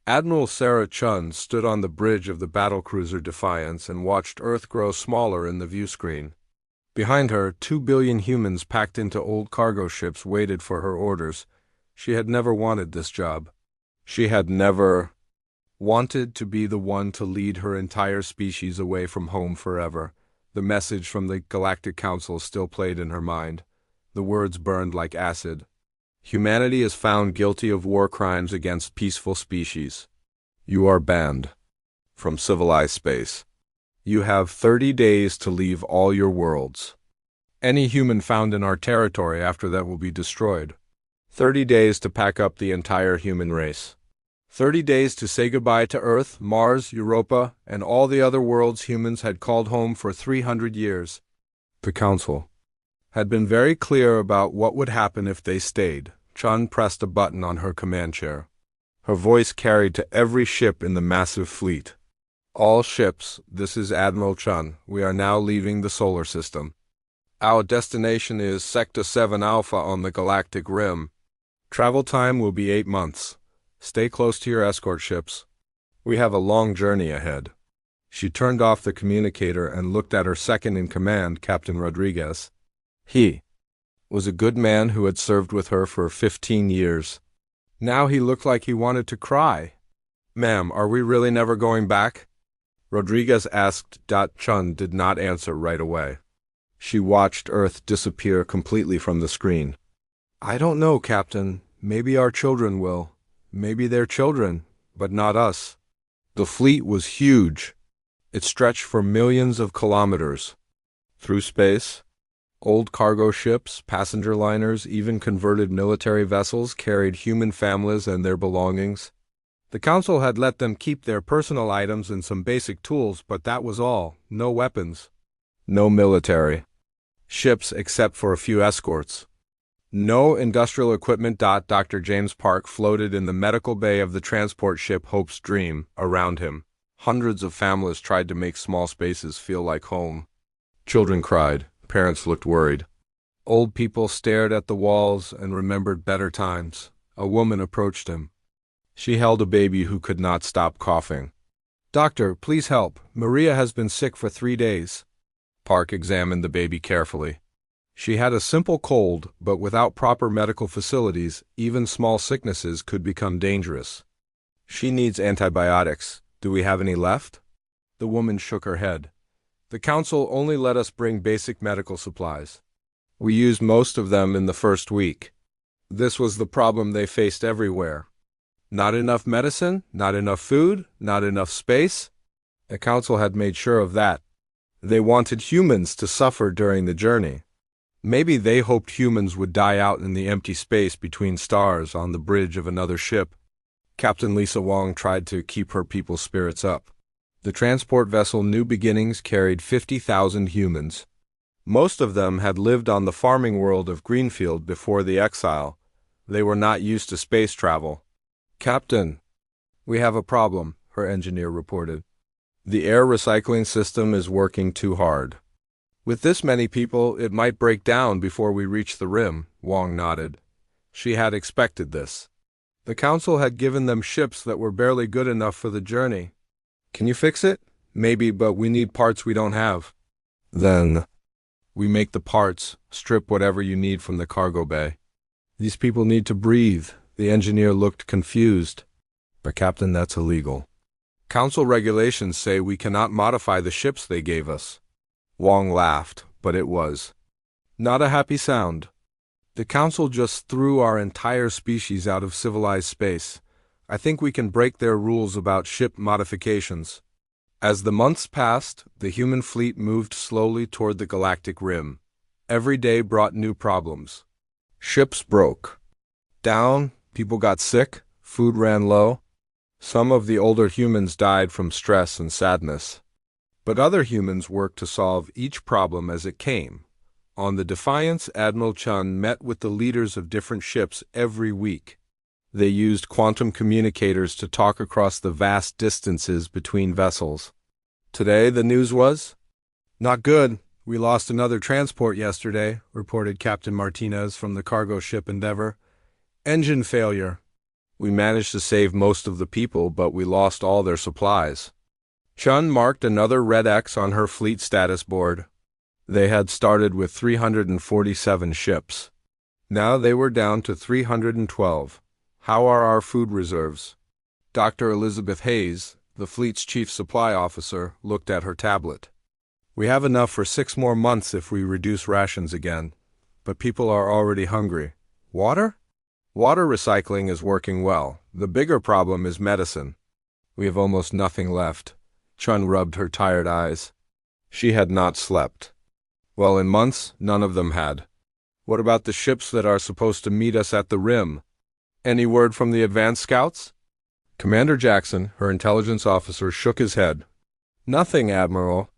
Admiral Sarah Chun stood on the bridge of the battlecruiser Defiance and watched Earth grow smaller in the viewscreen. Behind her, 2 billion humans packed into old cargo ships waited for her orders. She had never wanted this job. She had never wanted to be the one to lead her entire species away from home forever. The message from the Galactic Council still played in her mind. The words burned like acid. Humanity is found guilty of war crimes against peaceful species. You are banned from civilized space. You have 30 days to leave all your worlds. Any human found in our territory after that will be destroyed. 30 days to pack up the entire human race. 30 days to say goodbye to Earth, Mars, Europa, and all the other worlds humans had called home for 300 years. The Council had been very clear about what would happen if they stayed. Chun pressed a button on her command chair. Her voice carried to every ship in the massive fleet. All ships, this is Admiral Chun. We are now leaving the solar system. Our destination is Sector 7 Alpha on the Galactic Rim. Travel time will be 8 months. Stay close to your escort ships. We have a long journey ahead. She turned off the communicator and looked at her second-in-command, Captain Rodriguez. He was a good man who had served with her for 15 years. Now he looked like he wanted to cry. Ma'am, are we really never going back? Rodriguez asked. Chun did not answer right away. She watched Earth disappear completely from the screen. I don't know, Captain. Maybe our children will. Maybe their children, but not us. The fleet was huge. It stretched for millions of kilometers. Through space, old cargo ships, passenger liners, even converted military vessels carried human families and their belongings. The Council had let them keep their personal items and some basic tools, but that was all. No weapons. No military ships except for a few escorts. No industrial equipment. Dr. James Park floated in the medical bay of the transport ship Hope's Dream. Around him, hundreds of families tried to make small spaces feel like home. Children cried. Parents looked worried. Old people stared at the walls and remembered better times. A woman approached him. She held a baby who could not stop coughing. Doctor, please help. Maria has been sick for 3 days. Park examined the baby carefully. She had a simple cold, but without proper medical facilities, even small sicknesses could become dangerous. She needs antibiotics. Do we have any left? The woman shook her head. The Council only let us bring basic medical supplies. We used most of them in the first week. This was the problem they faced everywhere. Not enough medicine, not enough food, not enough space. The Council had made sure of that. They wanted humans to suffer during the journey. Maybe they hoped humans would die out in the empty space between stars on the bridge of another ship. Captain Lisa Wong tried to keep her people's spirits up. The transport vessel New Beginnings carried 50,000 humans. Most of them had lived on the farming world of Greenfield before the exile. They were not used to space travel. Captain, we have a problem, her engineer reported. The air recycling system is working too hard. With this many people, it might break down before we reach the rim, Wong nodded. She had expected this. The Council had given them ships that were barely good enough for the journey. Can you fix it? Maybe, but we need parts we don't have. Then we make the parts, strip whatever you need from the cargo bay. These people need to breathe. The engineer looked confused. But Captain, that's illegal. Council regulations say we cannot modify the ships they gave us. Wong laughed, but it was not a happy sound. The Council just threw our entire species out of civilized space. I think we can break their rules about ship modifications. As the months passed, the human fleet moved slowly toward the galactic rim. Every day brought new problems. Ships broke down, people got sick, food ran low. Some of the older humans died from stress and sadness. But other humans worked to solve each problem as it came. On the Defiance, Admiral Chun met with the leaders of different ships every week. They used quantum communicators to talk across the vast distances between vessels. Today, the news was, "Not good. We lost another transport yesterday," reported Captain Martinez from the cargo ship Endeavor. "Engine failure." We managed to save most of the people, but we lost all their supplies. Chun marked another red X on her fleet status board. They had started with 347 ships. Now they were down to 312. How are our food reserves? Dr. Elizabeth Hayes, the fleet's chief supply officer, looked at her tablet. We have enough for 6 more months if we reduce rations again. But people are already hungry. Water? Water recycling is working well. The bigger problem is medicine. We have almost nothing left. Chun rubbed her tired eyes. She had not slept. Well, in months, none of them had. What about the ships that are supposed to meet us at the rim? Any word from the advanced scouts? Commander Jackson, her intelligence officer, shook his head. Nothing, Admiral.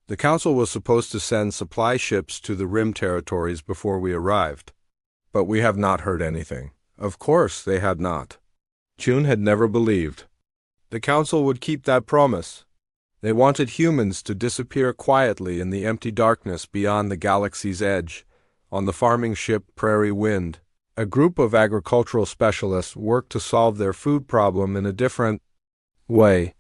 The Council was supposed to send supply ships to the rim territories before we arrived. But we have not heard anything. Of course they had not. Chun had never believed. The Council would keep that promise. They wanted humans to disappear quietly in the empty darkness beyond the galaxy's edge. On the farming ship Prairie Wind, a group of agricultural specialists worked to solve their food problem in a different way.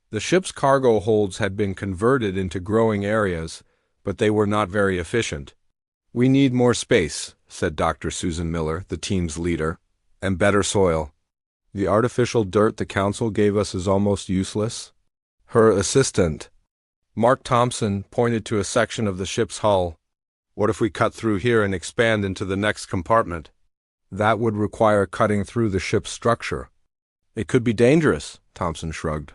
The ship's cargo holds had been converted into growing areas, but they were not very efficient. We need more space, said Dr. Susan Miller, the team's leader, and better soil. The artificial dirt the Council gave us is almost useless. Her assistant, Mark Thompson, pointed to a section of the ship's hull. What if we cut through here and expand into the next compartment? That would require cutting through the ship's structure. It could be dangerous, Thompson shrugged.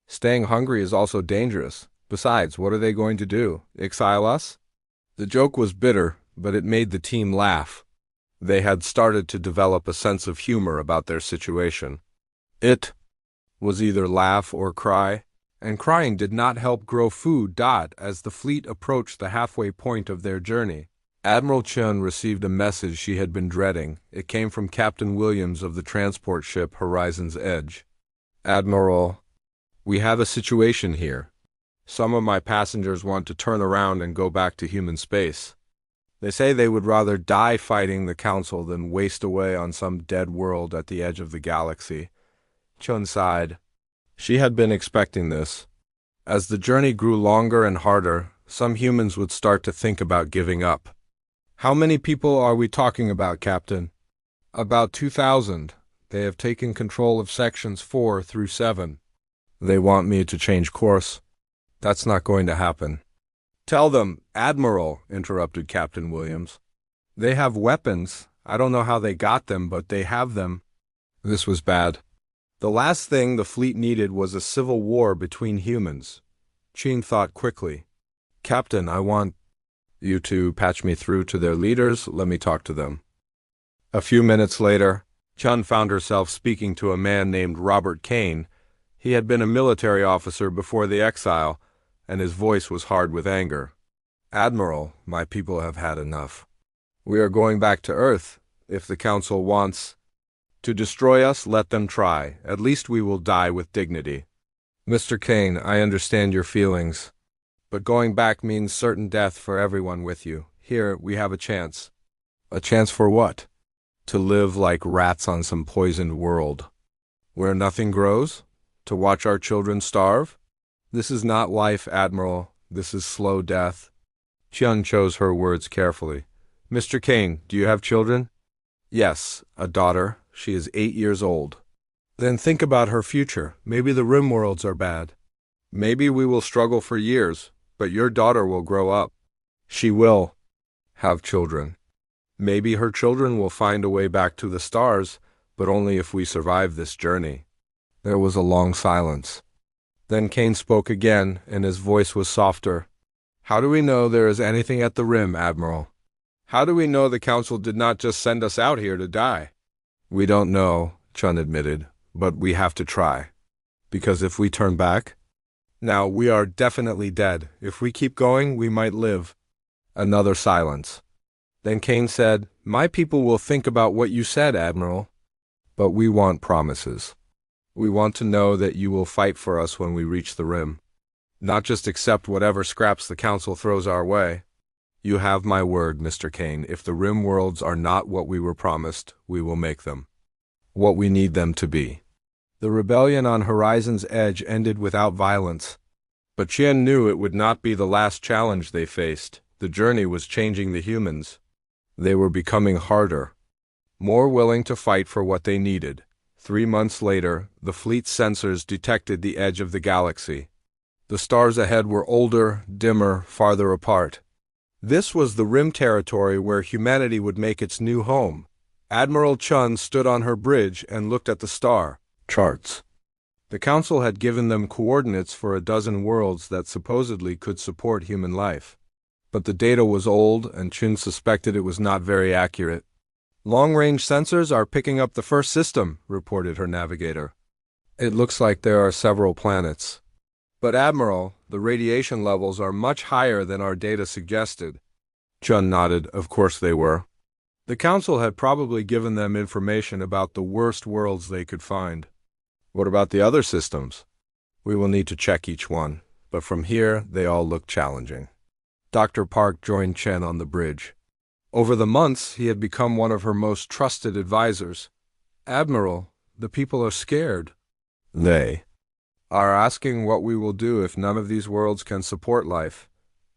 Staying hungry is also dangerous. Besides, what are they going to do? Exile us? The joke was bitter, but it made the team laugh. They had started to develop a sense of humor about their situation. It was either laugh or cry, and crying did not help grow food. As the fleet approached the halfway point of their journey, Admiral Chun received a message she had been dreading. It came from Captain Williams of the transport ship Horizon's Edge. Admiral, we have a situation here. Some of my passengers want to turn around and go back to human space. They say they would rather die fighting the Council than waste away on some dead world at the edge of the galaxy. Chun sighed. She had been expecting this. As the journey grew longer and harder, some humans would start to think about giving up. How many people are we talking about, Captain? About 2,000. They have taken control of sections 4 through 7. They want me to change course. That's not going to happen. Tell them, Admiral, interrupted Captain Williams. They have weapons. I don't know how they got them, but they have them. This was bad. The last thing the fleet needed was a civil war between humans. Chun thought quickly. Captain, I want you to patch me through to their leaders. Let me talk to them. A few minutes later, Chun found herself speaking to a man named Robert Kane. He had been a military officer before the exile, and his voice was hard with anger. Admiral, my people have had enough. We are going back to Earth. If the Council wants to destroy us, let them try. At least we will die with dignity. Mr. Kane, I understand your feelings, but going back means certain death for everyone with you. Here, we have a chance. A chance for what? To live like rats on some poisoned world. Where nothing grows? To watch our children starve? This is not life, Admiral. This is slow death. Chun chose her words carefully. Mr. Kane, do you have children? Yes, a daughter. She is 8 years old. Then think about her future. Maybe the rim worlds are bad. Maybe we will struggle for years, but your daughter will grow up. She will have children. Maybe her children will find a way back to the stars, but only if we survive this journey. There was a long silence. Then Kane spoke again, and his voice was softer. How do we know there is anything at the rim, Admiral? How do we know the Council did not just send us out here to die? We don't know, Chun admitted, but we have to try. Because if we turn back, now we are definitely dead. If we keep going, we might live. Another silence. Then Kane said, My people will think about what you said, Admiral. But we want promises. We want to know that you will fight for us when we reach the rim. Not just accept whatever scraps the Council throws our way. You have my word, Mr. Kane. If the rim worlds are not what we were promised, we will make them. what we need them to be. The rebellion on Horizon's Edge ended without violence. But Qian knew it would not be the last challenge they faced. The journey was changing the humans. They were becoming harder, more willing to fight for what they needed. 3 months later, the fleet's sensors detected the edge of the galaxy. The stars ahead were older, dimmer, farther apart. This was the rim territory where humanity would make its new home. Admiral Chun stood on her bridge and looked at the star charts. The Council had given them coordinates for a dozen worlds that supposedly could support human life. But the data was old, and Chun suspected it was not very accurate. "Long-range sensors are picking up the first system," reported her navigator. "It looks like there are several planets. But Admiral, the radiation levels are much higher than our data suggested." Chun nodded. Of course they were. The Council had probably given them information about the worst worlds they could find. "What about the other systems?" "We will need to check each one, but from here they all look challenging." Dr. Park joined Chen on the bridge. Over the months, he had become one of her most trusted advisors. "Admiral, the people are scared. They are asking what we will do if none of these worlds can support life."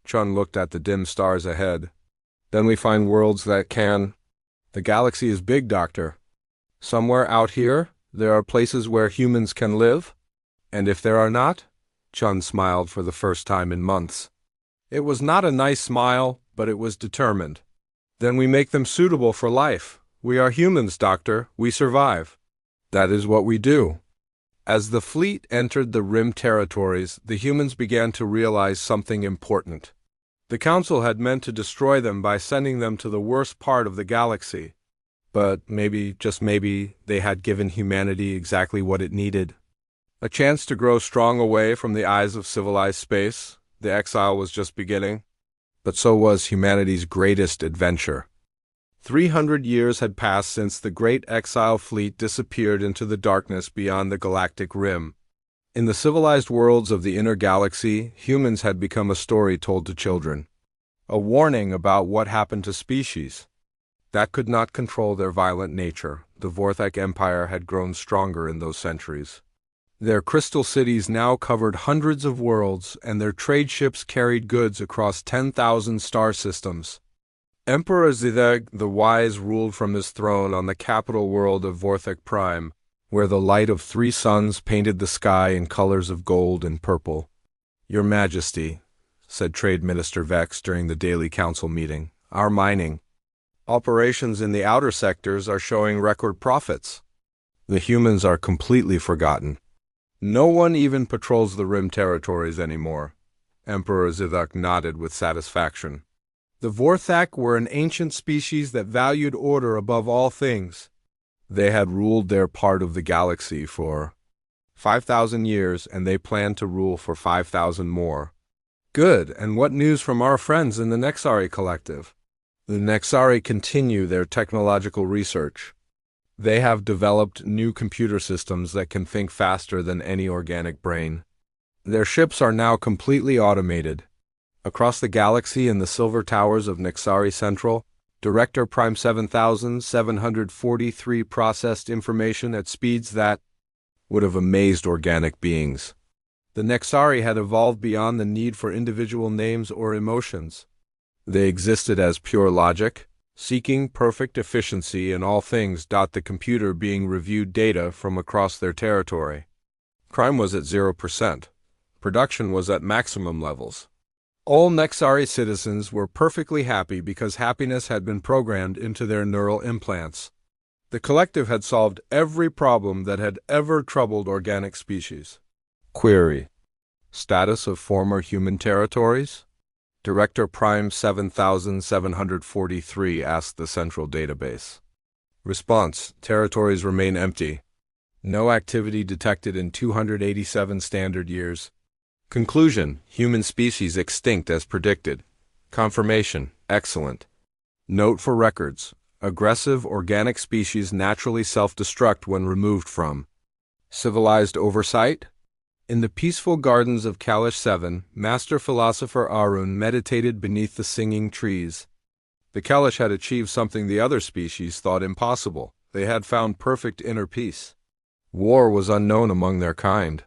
Chun looked at the dim stars ahead. "Then we find worlds that can." "The galaxy is big, Doctor. Somewhere out here, there are places where humans can live? And if there are not?" Chun smiled for the first time in months. It was not a nice smile, but it was determined. "Then we make them suitable for life. We are humans, Doctor. We survive. That is what we do." As the fleet entered the rim territories, the humans began to realize something important. The Council had meant to destroy them by sending them to the worst part of the galaxy. But maybe, just maybe, they had given humanity exactly what it needed. A chance to grow strong away from the eyes of civilized space. The exile was just beginning. But so was humanity's greatest adventure. 300 years had passed since the great exile fleet disappeared into the darkness beyond the galactic rim. In the civilized worlds of the inner galaxy, humans had become a story told to children. A warning about what happened to species that could not control their violent nature. The Vorthak Empire had grown stronger in those centuries. Their crystal cities now covered hundreds of worlds, and their trade ships carried goods across 10,000 star systems. Emperor Zideg the Wise ruled from his throne on the capital world of Vorthak Prime, where the light of 3 suns painted the sky in colors of gold and purple. "Your Majesty," said Trade Minister Vex during the daily council meeting, "our mining operations in the outer sectors are showing record profits. The humans are completely forgotten. No one even patrols the rim territories anymore." Emperor Zidek nodded with satisfaction. The Vorthak were an ancient species that valued order above all things. They had ruled their part of the galaxy for 5,000 years, and they planned to rule for 5,000 more. "Good, and what news from our friends in the Nexari Collective?" "The Nexari continue their technological research. They have developed new computer systems that can think faster than any organic brain. Their ships are now completely automated. Across the galaxy in the silver towers of Nexari Central, Director Prime 7743 processed information at speeds that would have amazed organic beings. The Nexari had evolved beyond the need for individual names or emotions. They existed as pure logic, seeking perfect efficiency in all things. The computer being reviewed data from across their territory. Crime was at 0%. Production was at maximum levels. All Nexari citizens were perfectly happy because happiness had been programmed into their neural implants. The collective had solved every problem that had ever troubled organic species. Query: status of former human territories? Director Prime 7743 asked the central database. Response: territories remain empty. No activity detected in 287 standard years. Conclusion: human species extinct as predicted. Confirmation: excellent. Note for records: aggressive organic species naturally self-destruct when removed from civilized oversight. In the peaceful gardens of Kalish 7, Master Philosopher Arun meditated beneath the singing trees. The Kalish had achieved something the other species thought impossible. They had found perfect inner peace. War was unknown among their kind.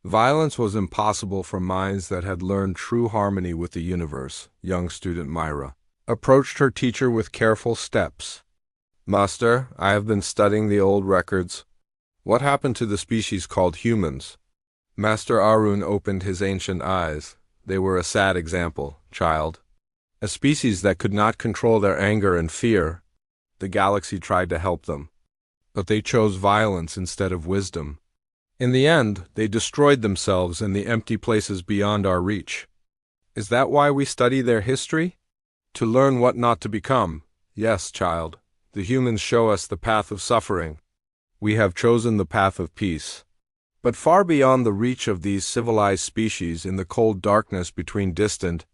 Violence was impossible for minds that had learned true harmony with the universe. Young student Myra approached her teacher with careful steps. "Master, I have been studying the old records. What happened to the species called humans?" Master Arun opened his ancient eyes. "They were a sad example, child. A species that could not control their anger and fear. The galaxy tried to help them, but they chose violence instead of wisdom. In the end, they destroyed themselves in the empty places beyond our reach. Is that why we study their history? To learn what not to become. Yes, child. The humans show us the path of suffering. We have chosen the path of peace. But far beyond the reach of these civilized species, in the cold darkness between distant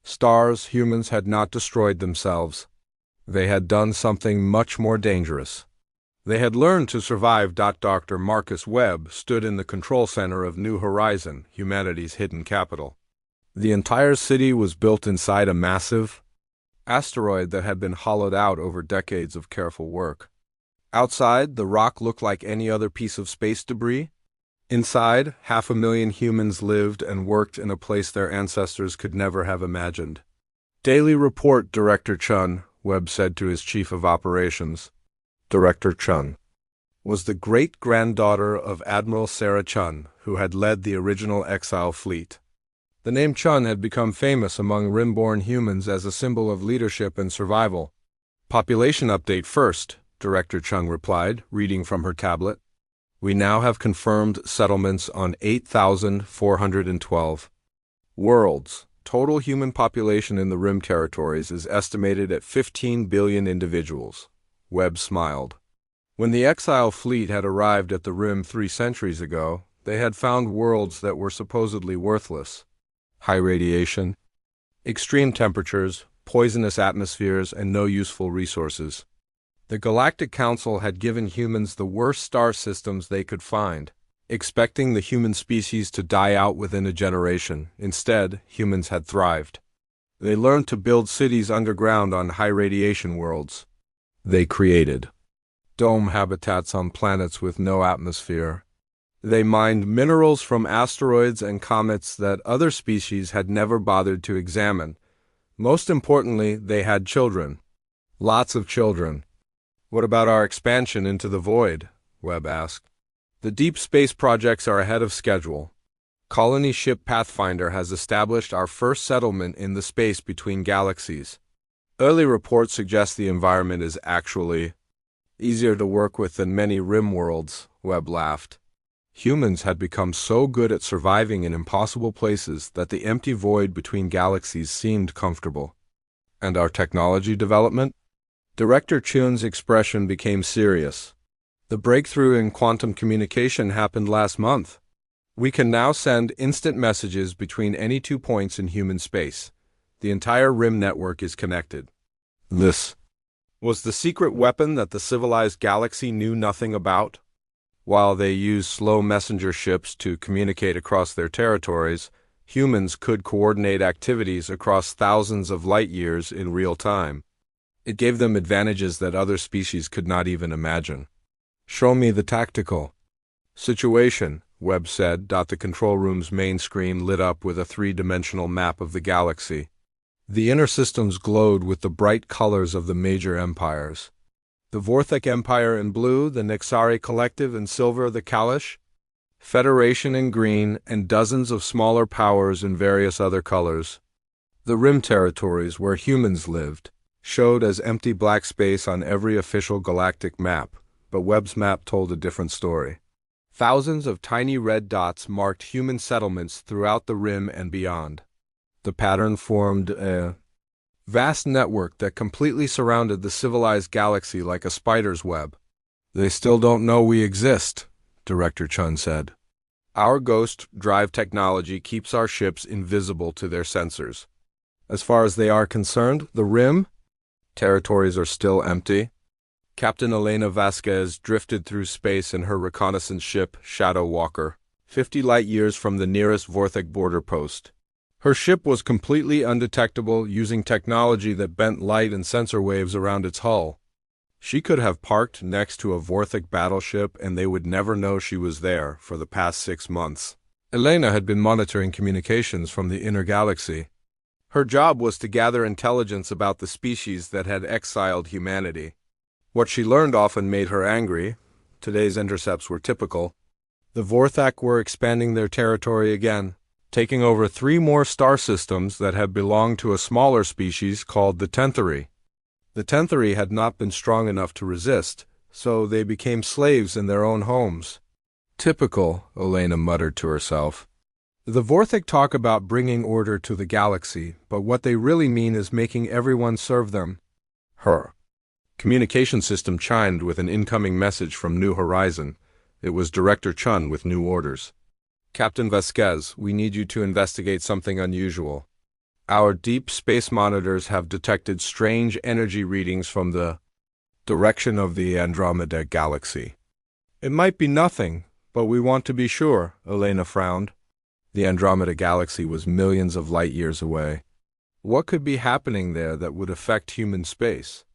stars, humans had not destroyed themselves. They had done something much more dangerous. They had learned to survive. Dr. Marcus Webb stood in the control center of New Horizon, humanity's hidden capital. The entire city was built inside a massive asteroid that had been hollowed out over decades of careful work. Outside, the rock looked like any other piece of space debris. Inside, 500,000 humans lived and worked in a place their ancestors could never have imagined. "Daily report, Director Chun," Webb said to his chief of operations. Director Chun was the great-granddaughter of Admiral Sarah Chun, who had led the original Exile fleet. The name Chun had become famous among Rim-born humans as a symbol of leadership and survival. "Population update first," Director Chung replied, reading from her tablet. "We now have confirmed settlements on 8,412 worlds. Total human population in the Rim territories is estimated at 15 billion individuals." Webb smiled. When the Exile fleet had arrived at the Rim 3 centuries ago, they had found worlds that were supposedly worthless. High radiation, extreme temperatures, poisonous atmospheres, and no useful resources. The Galactic Council had given humans the worst star systems they could find, expecting the human species to die out within a generation. Instead, humans had thrived. They learned to build cities underground on high-radiation worlds. They created dome habitats on planets with no atmosphere. They mined minerals from asteroids and comets that other species had never bothered to examine. Most importantly, they had children. Lots of children. "What about our expansion into the void?" Webb asked. "The deep space projects are ahead of schedule. Colony ship Pathfinder has established our first settlement in the space between galaxies. Early reports suggest the environment is actually easier to work with than many Rim worlds," Webb laughed. Humans had become so good at surviving in impossible places that the empty void between galaxies seemed comfortable. "And our technology development?" Director Chun's expression became serious. "The breakthrough in quantum communication happened last month. We can now send instant messages between any 2 points in human space. The entire Rim network is connected." This was the secret weapon that the civilized galaxy knew nothing about. While they used slow messenger ships to communicate across their territories, humans could coordinate activities across thousands of light years in real time. It gave them advantages that other species could not even imagine. "Show me the tactical situation," Webb said. The control room's main screen lit up with a 3-dimensional map of the galaxy. The inner systems glowed with the bright colors of the major empires. The Vorthek Empire in blue, the Nixari Collective in silver, the Kalash Federation in green, and dozens of smaller powers in various other colors. The Rim territories, where humans lived, showed as empty black space on every official galactic map, but Webb's map told a different story. Thousands of tiny red dots marked human settlements throughout the Rim and beyond. The pattern formed a vast network that completely surrounded the civilized galaxy like a spider's web. "They still don't know we exist," Director Chun said. "Our ghost drive technology keeps our ships invisible to their sensors. As far as they are concerned, the Rim territories are still empty." Captain Elena Vasquez drifted through space in her reconnaissance ship, Shadow Walker, 50 light-years from the nearest Vorthek border post. Her ship was completely undetectable, using technology that bent light and sensor waves around its hull. She could have parked next to a Vorthic battleship and they would never know she was there for the past 6 months. Elena had been monitoring communications from the inner galaxy. Her job was to gather intelligence about the species that had exiled humanity. What she learned often made her angry. Today's intercepts were typical. The Vorthak were expanding their territory again, taking over 3 more star systems that had belonged to a smaller species called the Tenthari. The Tenthari had not been strong enough to resist, so they became slaves in their own homes. Typical, Elena muttered to herself. The Vorthic talk about bringing order to the galaxy, but what they really mean is making everyone serve them. Her communication system chimed with an incoming message from New Horizon. It was Director Chun with new orders. Captain Vasquez, we need you to investigate something unusual. Our deep space monitors have detected strange energy readings from the direction of the Andromeda Galaxy. It might be nothing, but we want to be sure, Elena frowned. The Andromeda Galaxy was millions of light years away. What could be happening there that would affect human space?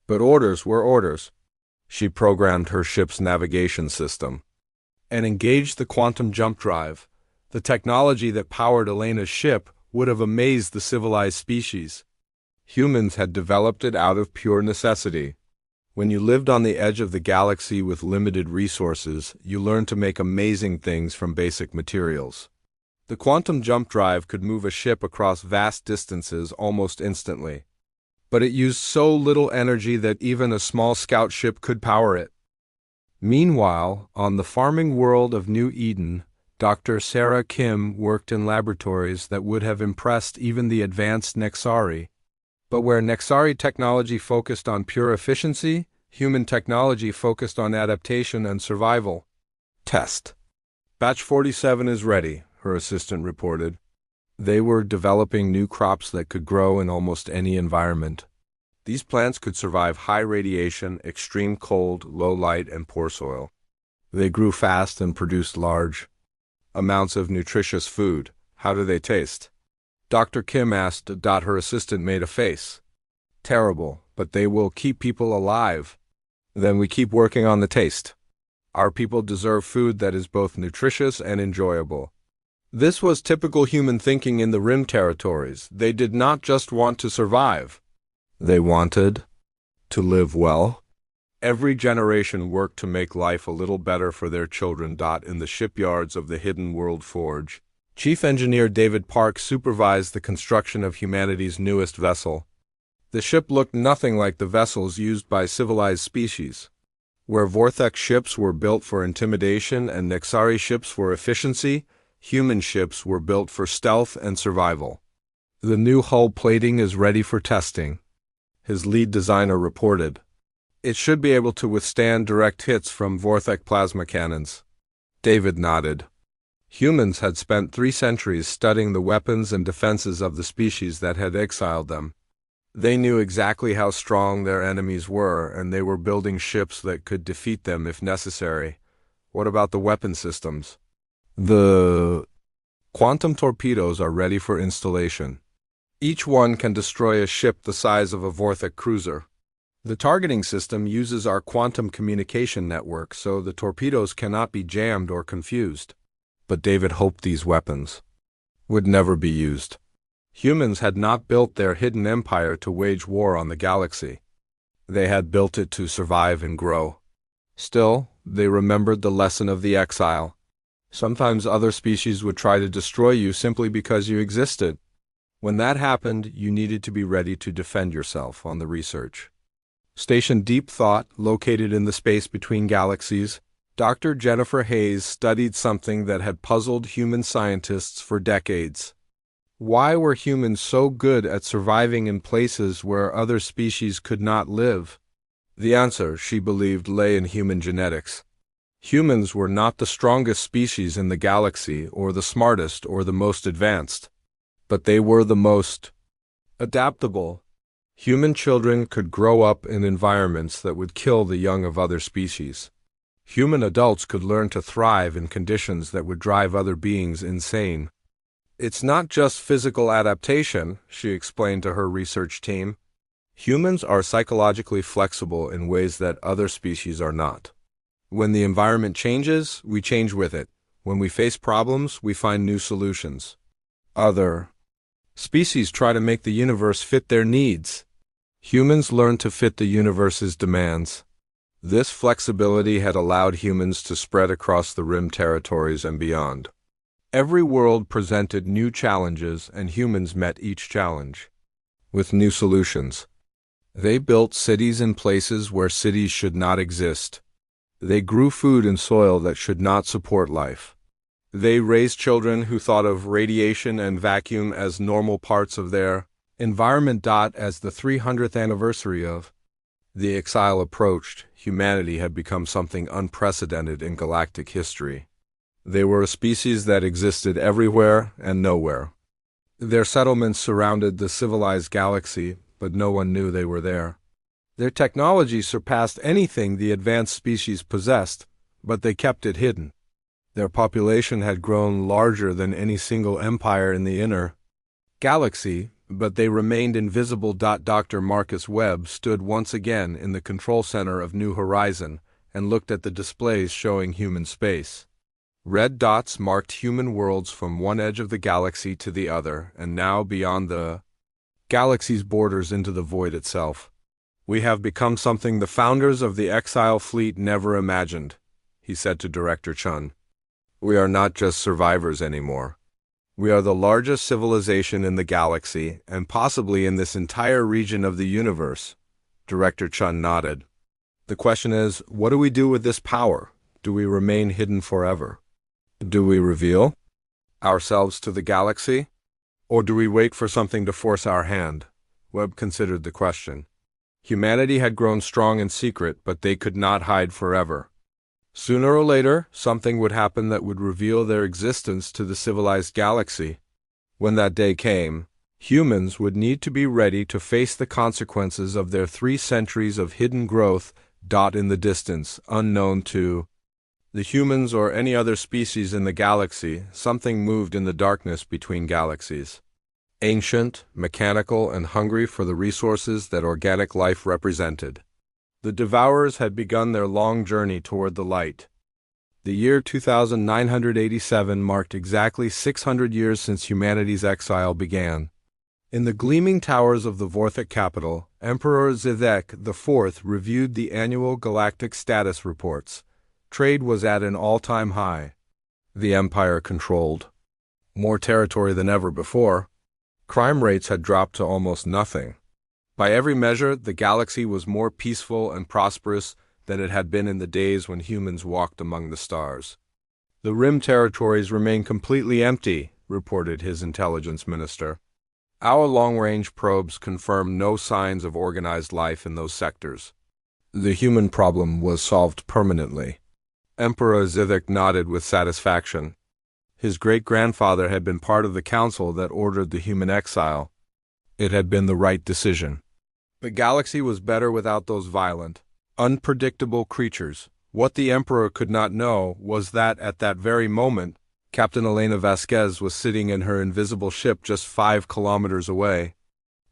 But orders were orders. She programmed her ship's navigation system and engaged the quantum jump drive. The technology that powered Elena's ship would have amazed the civilized species. Humans had developed it out of pure necessity. When you lived on the edge of the galaxy with limited resources, you learned to make amazing things from basic materials. The quantum jump drive could move a ship across vast distances almost instantly. But it used so little energy that even a small scout ship could power it. Meanwhile, on the farming world of New Eden, Dr. Sarah Kim worked in laboratories that would have impressed even the advanced Nexari. But where Nexari technology focused on pure efficiency, human technology focused on adaptation and survival. Test. Batch 47 is ready, her assistant reported. They were developing new crops that could grow in almost any environment. These plants could survive high radiation, extreme cold, low light, and poor soil. They grew fast and produced large amounts of nutritious food. How do they taste? Dr. Kim asked. Her assistant made a face. Terrible, but they will keep people alive. Then we keep working on the taste. Our people deserve food that is both nutritious and enjoyable. This was typical human thinking in the Rim territories. They did not just want to survive. They wanted to live well. Every generation worked to make life a little better for their children. In the shipyards of the Hidden World Forge, Chief Engineer David Park supervised the construction of humanity's newest vessel. The ship looked nothing like the vessels used by civilized species. Where Vortex ships were built for intimidation and Nexari ships for efficiency, human ships were built for stealth and survival. The new hull plating is ready for testing, his lead designer reported. It should be able to withstand direct hits from Vortex plasma cannons. David nodded. Humans had spent 3 centuries studying the weapons and defenses of the species that had exiled them. They knew exactly how strong their enemies were, and they were building ships that could defeat them if necessary. What about the weapon systems? The quantum torpedoes are ready for installation. Each one can destroy a ship the size of a Vorthic cruiser. The targeting system uses our quantum communication network, so the torpedoes cannot be jammed or confused. But David hoped these weapons would never be used. Humans had not built their hidden empire to wage war on the galaxy. They had built it to survive and grow. Still, they remembered the lesson of the exile. Sometimes other species would try to destroy you simply because you existed. When that happened, you needed to be ready to defend yourself on the research Station Deep Thought, located in the space between galaxies, Dr. Jennifer Hayes studied something that had puzzled human scientists for decades. Why were humans so good at surviving in places where other species could not live? The answer, she believed, lay in human genetics. Humans were not the strongest species in the galaxy, or the smartest, or the most advanced. But they were the most adaptable. Human children could grow up in environments that would kill the young of other species. Human adults could learn to thrive in conditions that would drive other beings insane. It's not just physical adaptation, she explained to her research team. Humans are psychologically flexible in ways that other species are not. When the environment changes, we change with it. When we face problems, we find new solutions. Other species try to make the universe fit their needs. Humans learn to fit the universe's demands. This flexibility had allowed humans to spread across the rim territories and beyond. Every world presented new challenges, and humans met each challenge with new solutions. They built cities in places where cities should not exist. They grew food in soil that should not support life. They raised children who thought of radiation and vacuum as normal parts of their environment. As the 300th anniversary of the exile approached, humanity had become something unprecedented in galactic history. They were a species that existed everywhere and nowhere. Their settlements surrounded the civilized galaxy, but no one knew they were there. Their technology surpassed anything the advanced species possessed, but they kept it hidden. Their population had grown larger than any single empire in the inner galaxy, but they remained invisible. Dr. Marcus Webb stood once again in the control center of New Horizon and looked at the displays showing human space. Red dots marked human worlds from one edge of the galaxy to the other, and now beyond the galaxy's borders into the void itself. "We have become something the founders of the Exile Fleet never imagined," he said to Director Chun. "We are not just survivors anymore. We are the largest civilization in the galaxy, and possibly in this entire region of the universe." Director Chun nodded. "The question is, what do we do with this power? Do we remain hidden forever? Do we reveal ourselves to the galaxy? Or do we wait for something to force our hand?" Webb considered the question. Humanity had grown strong in secret, but they could not hide forever. Sooner or later, something would happen that would reveal their existence to the civilized galaxy. When that day came, humans would need to be ready to face the consequences of their 3 centuries of hidden growth. In the distance, unknown to the humans or any other species in the galaxy, something moved in the darkness between galaxies. Ancient, mechanical, and hungry for the resources that organic life represented. The Devourers had begun their long journey toward the light. The year 2987 marked exactly 600 years since humanity's exile began. In the gleaming towers of the Vorthic capital, Emperor Zivek IV reviewed the annual galactic status reports. Trade was at an all-time high. The Empire controlled more territory than ever before. Crime rates had dropped to almost nothing. By every measure, the galaxy was more peaceful and prosperous than it had been in the days when humans walked among the stars. "The rim territories remain completely empty," reported his intelligence minister. "Our long-range probes confirm no signs of organized life in those sectors. The human problem was solved permanently." Emperor Zivik nodded with satisfaction. His great-grandfather had been part of the council that ordered the human exile. It had been the right decision. The galaxy was better without those violent, unpredictable creatures. What the Emperor could not know was that at that very moment, Captain Elena Vasquez was sitting in her invisible ship just 5 kilometers away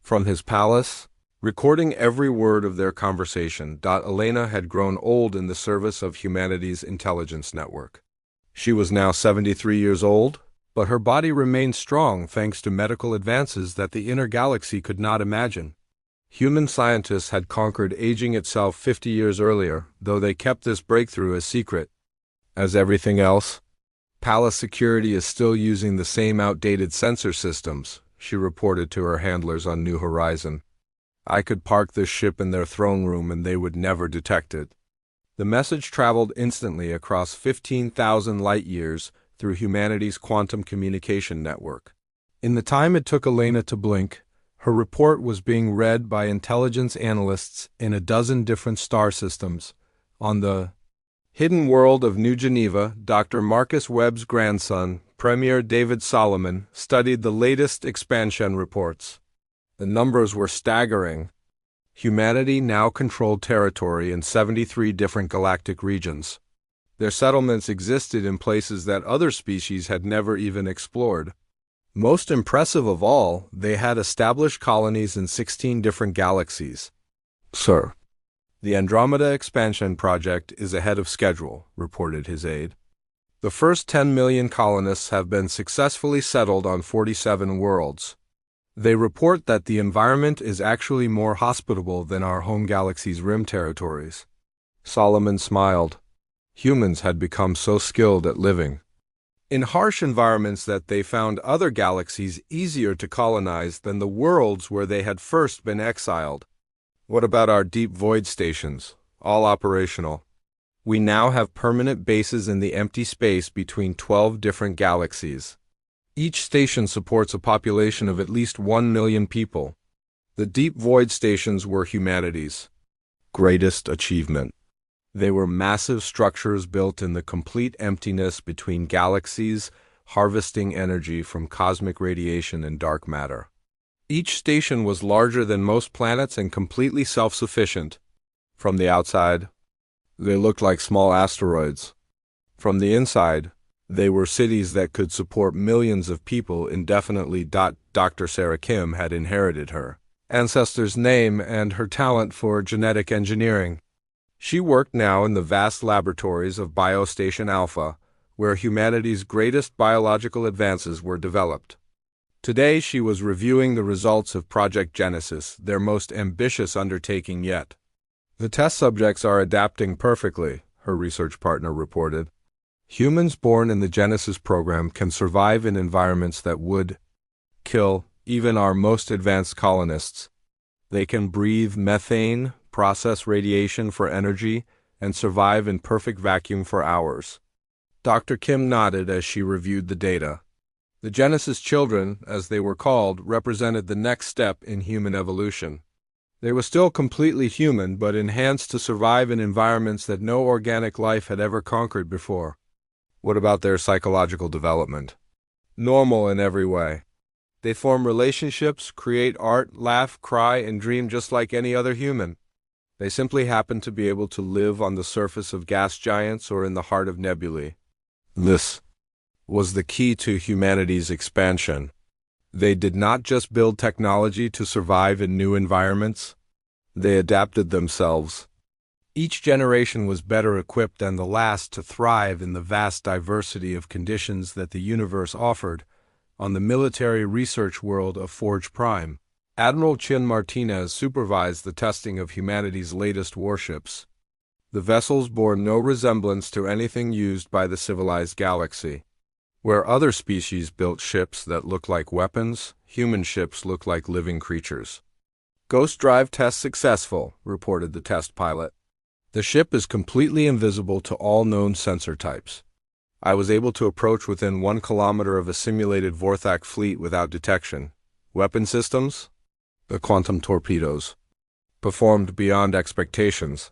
from his palace, recording every word of their conversation. Elena had grown old in the service of humanity's intelligence network. She was now 73 years old, but her body remained strong thanks to medical advances that the inner galaxy could not imagine. Human scientists had conquered aging itself 50 years earlier, though they kept this breakthrough a secret. As everything else, Palace security is still using the same outdated sensor systems, she reported to her handlers on New Horizon. I could park this ship in their throne room and they would never detect it. The message traveled instantly across 15,000 light-years through humanity's quantum communication network. In the time it took Elena to blink, her report was being read by intelligence analysts in a dozen different star systems. On the hidden world of New Geneva, Dr. Marcus Webb's grandson, Premier David Solomon, studied the latest expansion reports. The numbers were staggering. Humanity now controlled territory in 73 different galactic regions. Their settlements existed in places that other species had never even explored. Most impressive of all, they had established colonies in 16 different galaxies. Sir, the Andromeda expansion project is ahead of schedule, reported his aide. The first 10 million colonists have been successfully settled on 47 worlds. They report that the environment is actually more hospitable than our home galaxy's rim territories. Solomon smiled. Humans had become so skilled at living in harsh environments that they found other galaxies easier to colonize than the worlds where they had first been exiled. What about our deep void stations? All operational. We now have permanent bases in the empty space between 12 different galaxies. Each station supports a population of at least 1 million people. The deep void stations were humanity's greatest achievement. They were massive structures built in the complete emptiness between galaxies, harvesting energy from cosmic radiation and dark matter. Each station was larger than most planets and completely self-sufficient. From the outside, they looked like small asteroids. From the inside, they were cities that could support millions of people indefinitely. Dr. Sarah Kim had inherited her ancestor's name and her talent for genetic engineering. She worked now in the vast laboratories of Biostation Alpha, where humanity's greatest biological advances were developed. Today she was reviewing the results of Project Genesis, their most ambitious undertaking yet. The test subjects are adapting perfectly, her research partner reported. Humans born in the Genesis program can survive in environments that would kill even our most advanced colonists. They can breathe methane, process radiation for energy, and survive in perfect vacuum for hours. Dr. Kim nodded as she reviewed the data. The Genesis children, as they were called, represented the next step in human evolution. They were still completely human, but enhanced to survive in environments that no organic life had ever conquered before. What about their psychological development? Normal in every way. They form relationships, create art, laugh, cry, and dream just like any other human. They simply happen to be able to live on the surface of gas giants or in the heart of nebulae. This was the key to humanity's expansion. They did not just build technology to survive in new environments. They adapted themselves. Each generation was better equipped than the last to thrive in the vast diversity of conditions that the universe offered on the military research world of Forge Prime. Admiral Chin Martinez supervised the testing of humanity's latest warships. The vessels bore no resemblance to anything used by the civilized galaxy. Where other species built ships that looked like weapons, human ships looked like living creatures. Ghost drive test successful, reported the test pilot. The ship is completely invisible to all known sensor types. I was able to approach within 1 kilometer of a simulated Vorthak fleet without detection. Weapon systems? The quantum torpedoes performed beyond expectations.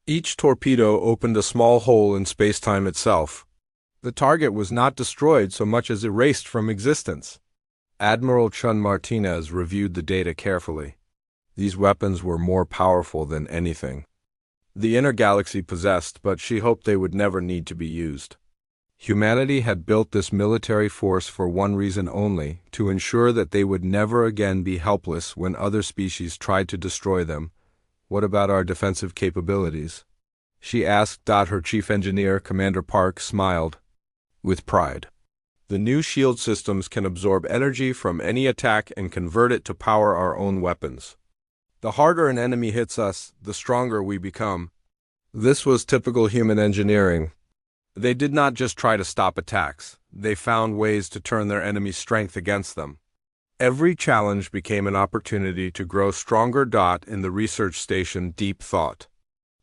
Each torpedo opened a small hole in space-time itself. The target was not destroyed so much as erased from existence. Admiral Chun Martinez reviewed the data carefully. These weapons were more powerful than anything the inner galaxy possessed, but she hoped they would never need to be used. Humanity had built this military force for one reason only, to ensure that they would never again be helpless when other species tried to destroy them. What about our defensive capabilities? She asked. Her chief engineer, Commander Park, smiled with pride. The new shield systems can absorb energy from any attack and convert it to power our own weapons. The harder an enemy hits us, the stronger we become. This was typical human engineering. They did not just try to stop attacks. They found ways to turn their enemy's strength against them. Every challenge became an opportunity to grow stronger. In the research station Deep Thought,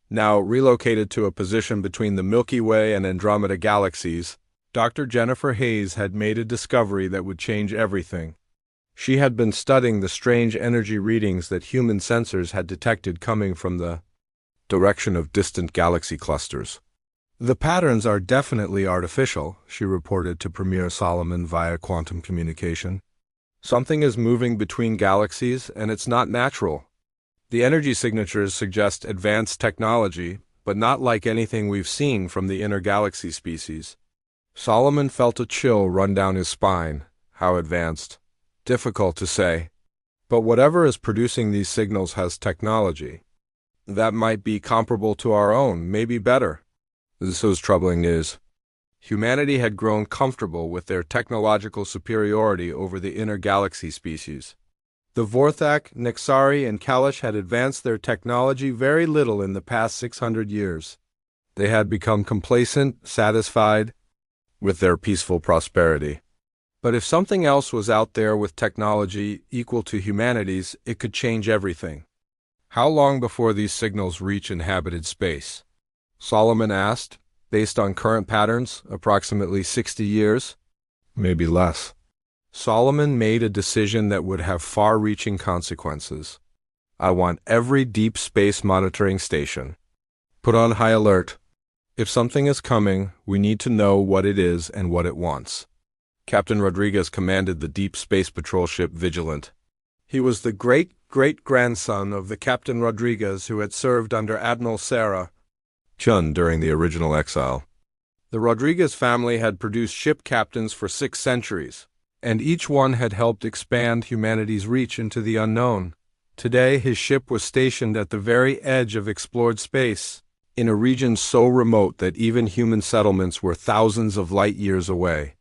now relocated to a position between the Milky Way and Andromeda galaxies, Dr. Jennifer Hayes had made a discovery that would change everything. She had been studying the strange energy readings that human sensors had detected coming from the direction of distant galaxy clusters. The patterns are definitely artificial, she reported to Premier Solomon via quantum communication. Something is moving between galaxies, and it's not natural. The energy signatures suggest advanced technology, but not like anything we've seen from the inner galaxy species. Solomon felt a chill run down his spine. How advanced? Difficult to say. But whatever is producing these signals has technology that might be comparable to our own, maybe better. This was troubling news. Humanity had grown comfortable with their technological superiority over the inner galaxy species. The Vorthak, Nexari, and Kalish had advanced their technology very little in the past 600 years. They had become complacent, satisfied with their peaceful prosperity. But if something else was out there with technology equal to humanity's, it could change everything. How long before these signals reach inhabited space? Solomon asked. Based on current patterns, approximately 60 years? Maybe less. Solomon made a decision that would have far-reaching consequences. I want every deep space monitoring station put on high alert. If something is coming, we need to know what it is and what it wants. Captain Rodriguez commanded the Deep Space Patrol ship Vigilant. He was the great-great-grandson of the Captain Rodriguez who had served under Admiral Sarah Chun during the original exile. The Rodriguez family had produced ship captains for 6 centuries, and each one had helped expand humanity's reach into the unknown. Today, his ship was stationed at the very edge of explored space, in a region so remote that even human settlements were thousands of light years away.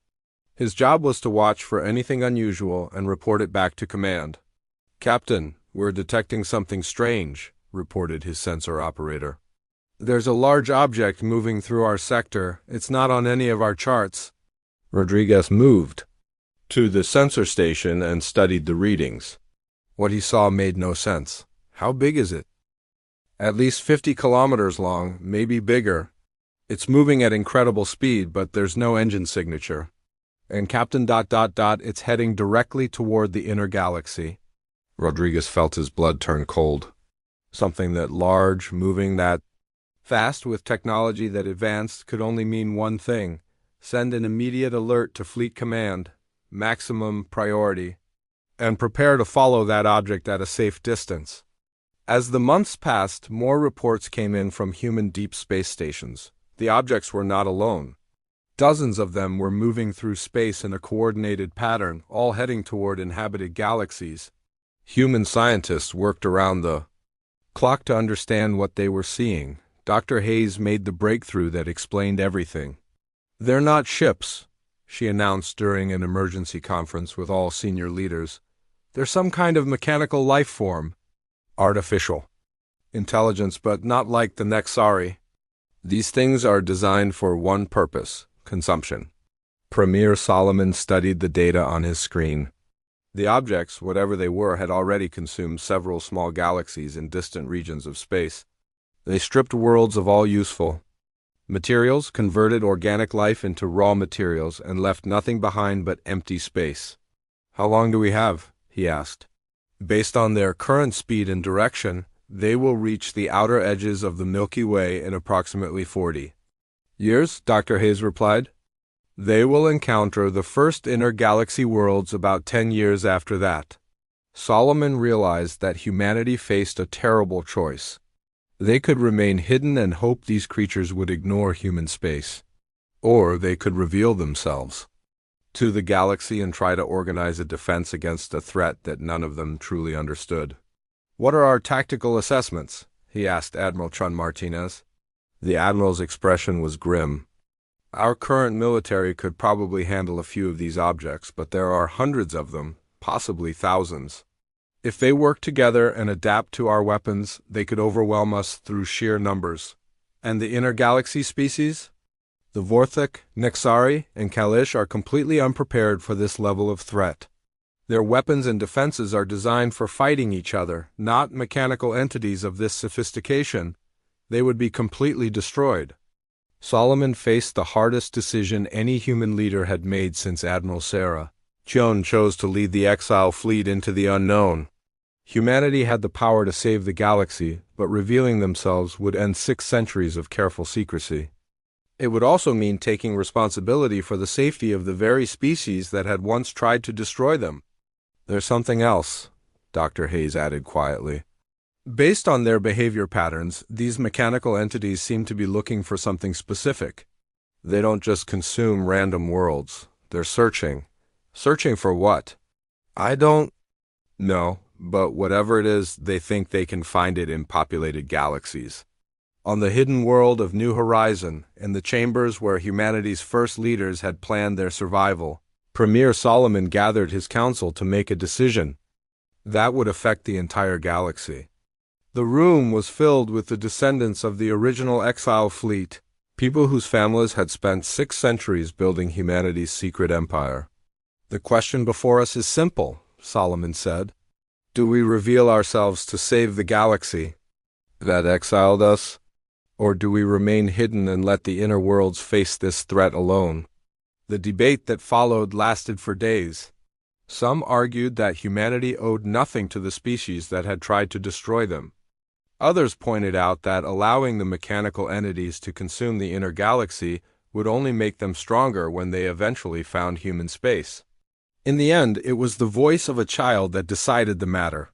His job was to watch for anything unusual and report it back to command. "Captain, we're detecting something strange," reported his sensor operator. "There's a large object moving through our sector. It's not on any of our charts." Rodriguez moved to the sensor station and studied the readings. What he saw made no sense. How big is it? At least 50 kilometers long, maybe bigger. It's moving at incredible speed, but there's no engine signature. And Captain ... it's heading directly toward the inner galaxy. Rodriguez felt his blood turn cold. Something that large, moving that fast with technology that advanced could only mean one thing: send an immediate alert to Fleet Command, maximum priority, and prepare to follow that object at a safe distance. As the months passed, more reports came in from human deep space stations. The objects were not alone. Dozens of them were moving through space in a coordinated pattern, all heading toward inhabited galaxies. Human scientists worked around the clock to understand what they were seeing. Dr. Hayes made the breakthrough that explained everything. "They're not ships," she announced during an emergency conference with all senior leaders. "They're some kind of mechanical life form. Artificial intelligence, but not like the Nexari. These things are designed for one purpose: consumption." Premier Solomon studied the data on his screen. The objects, whatever they were, had already consumed several small galaxies in distant regions of space. They stripped worlds of all useful materials, converted organic life into raw materials, and left nothing behind but empty space. "How long do we have?" he asked. "Based on their current speed and direction, they will reach the outer edges of the Milky Way in approximately 40 years, Dr. Hayes replied. "They will encounter the first inner galaxy worlds about 10 years after that." Solomon realized that humanity faced a terrible choice. They could remain hidden and hope these creatures would ignore human space, or they could reveal themselves to the galaxy and try to organize a defense against a threat that none of them truly understood. "What are our tactical assessments?" he asked Admiral Chun Martinez. The admiral's expression was grim. "Our current military could probably handle a few of these objects, but there are hundreds of them, possibly thousands. If they work together and adapt to our weapons, they could overwhelm us through sheer numbers." "And the inner galaxy species?" "The Vorthak, Nexari, and Kalish are completely unprepared for this level of threat. Their weapons and defenses are designed for fighting each other, not mechanical entities of this sophistication. They would be completely destroyed." Solomon faced the hardest decision any human leader had made since Admiral Sarah. Chun chose to lead the exile fleet into the unknown. Humanity had the power to save the galaxy, but revealing themselves would end 6 centuries of careful secrecy. It would also mean taking responsibility for the safety of the very species that had once tried to destroy them. "There's something else," Dr. Hayes added quietly. "Based on their behavior patterns, these mechanical entities seem to be looking for something specific. They don't just consume random worlds. They're searching, Searching for what? I don't know, but whatever it is, they think they can find it in populated galaxies. On the hidden world of New Horizon, in the chambers where humanity's first leaders had planned their survival, Premier Solomon gathered his council to make a decision that would affect the entire galaxy. The room was filled with the descendants of the original exile fleet, people whose families had spent 6 centuries building humanity's secret empire. The question before us is simple, Solomon said. Do we reveal ourselves to save the galaxy that exiled us? Or do we remain hidden and let the inner worlds face this threat alone? The debate that followed lasted for days. Some argued that humanity owed nothing to the species that had tried to destroy them. Others pointed out that allowing the mechanical entities to consume the inner galaxy would only make them stronger when they eventually found human space. In the end, it was the voice of a child that decided the matter.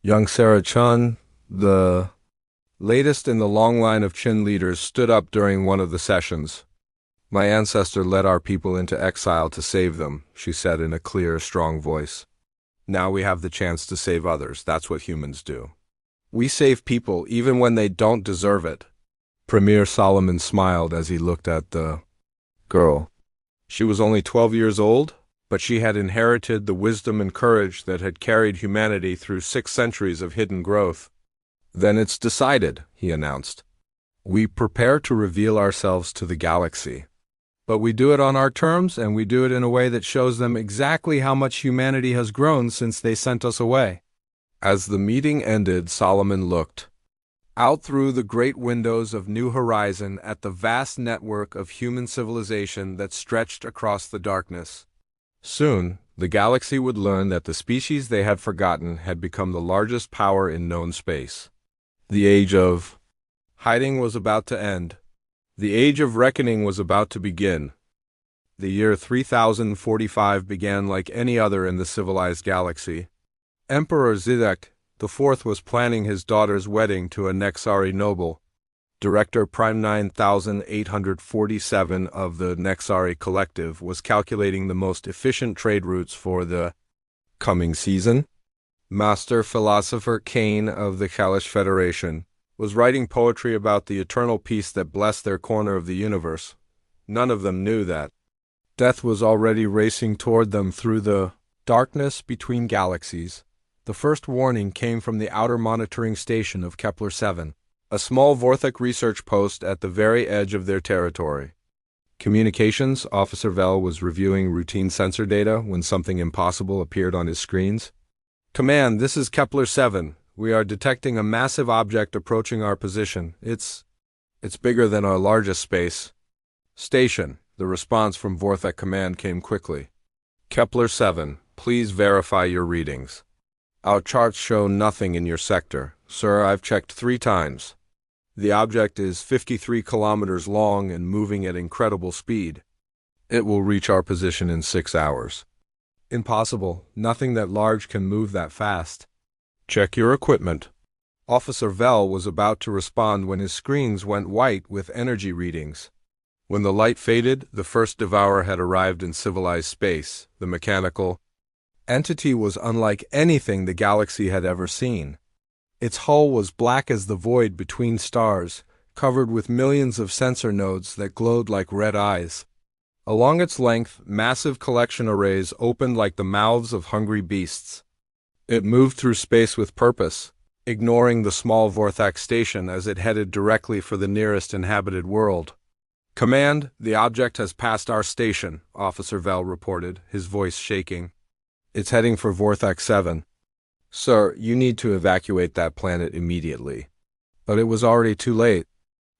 Young Sarah Chun, the latest in the long line of Chin leaders, stood up during one of the sessions. My ancestor led our people into exile to save them, she said in a clear, strong voice. Now we have the chance to save others. That's what humans do. We save people even when they don't deserve it. Premier Solomon smiled as he looked at the girl. She was only 12 years old, but she had inherited the wisdom and courage that had carried humanity through 6 centuries of hidden growth. Then it's decided, he announced. We prepare to reveal ourselves to the galaxy. But we do it on our terms, and we do it in a way that shows them exactly how much humanity has grown since they sent us away. As the meeting ended, Solomon looked out through the great windows of New Horizon at the vast network of human civilization that stretched across the darkness. Soon, the galaxy would learn that the species they had forgotten had become the largest power in known space. The age of hiding was about to end. The age of reckoning was about to begin. The year 3045 began like any other in the civilized galaxy. Emperor Zidek IV was planning his daughter's wedding to a Nexari noble. Director Prime 9847 of the Nexari Collective was calculating the most efficient trade routes for the coming season. Master Philosopher Kane of the Kalish Federation was writing poetry about the eternal peace that blessed their corner of the universe. None of them knew that death was already racing toward them through the darkness between galaxies. The first warning came from the outer monitoring station of Kepler-7, a small Vorthek research post at the very edge of their territory. Communications Officer Vell was reviewing routine sensor data when something impossible appeared on his screens. Command, this is Kepler-7. We are detecting a massive object approaching our position. It's bigger than our largest space station. The response from Vorthek Command came quickly. Kepler-7, please verify your readings. Our charts show nothing in your sector. Sir, I've checked 3 times. The object is 53 kilometers long and moving at incredible speed. It will reach our position in 6 hours. Impossible. Nothing that large can move that fast. Check your equipment. Officer Vell was about to respond when his screens went white with energy readings. When the light faded, the first devourer had arrived in civilized space. The mechanical entity was unlike anything the galaxy had ever seen. Its hull was black as the void between stars, covered with millions of sensor nodes that glowed like red eyes. Along its length, massive collection arrays opened like the mouths of hungry beasts. It moved through space with purpose, ignoring the small Vorthak station as it headed directly for the nearest inhabited world. Command, the object has passed our station, Officer Vell reported, his voice shaking. It's heading for Vorthak 7. Sir, you need to evacuate that planet immediately. But it was already too late.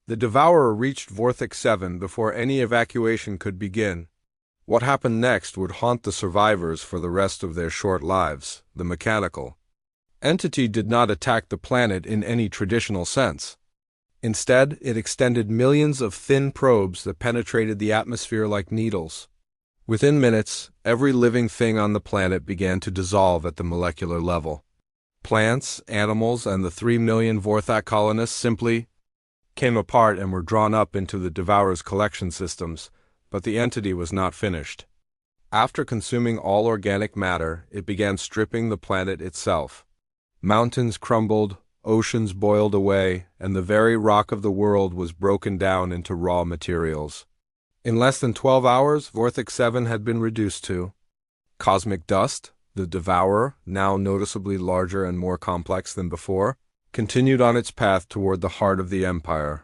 The Devourer reached Vorthak 7 before any evacuation could begin. What happened next would haunt the survivors for the rest of their short lives. The mechanical entity did not attack the planet in any traditional sense. Instead, it extended millions of thin probes that penetrated the atmosphere like needles. Within minutes, every living thing on the planet began to dissolve at the molecular level. Plants, animals, and the 3 million Vorthak colonists simply came apart and were drawn up into the Devourer's collection systems, but the entity was not finished. After consuming all organic matter, it began stripping the planet itself. Mountains crumbled, oceans boiled away, and the very rock of the world was broken down into raw materials. In less than 12 hours, Vortex 7 had been reduced to cosmic dust. The Devourer, now noticeably larger and more complex than before, continued on its path toward the heart of the Empire.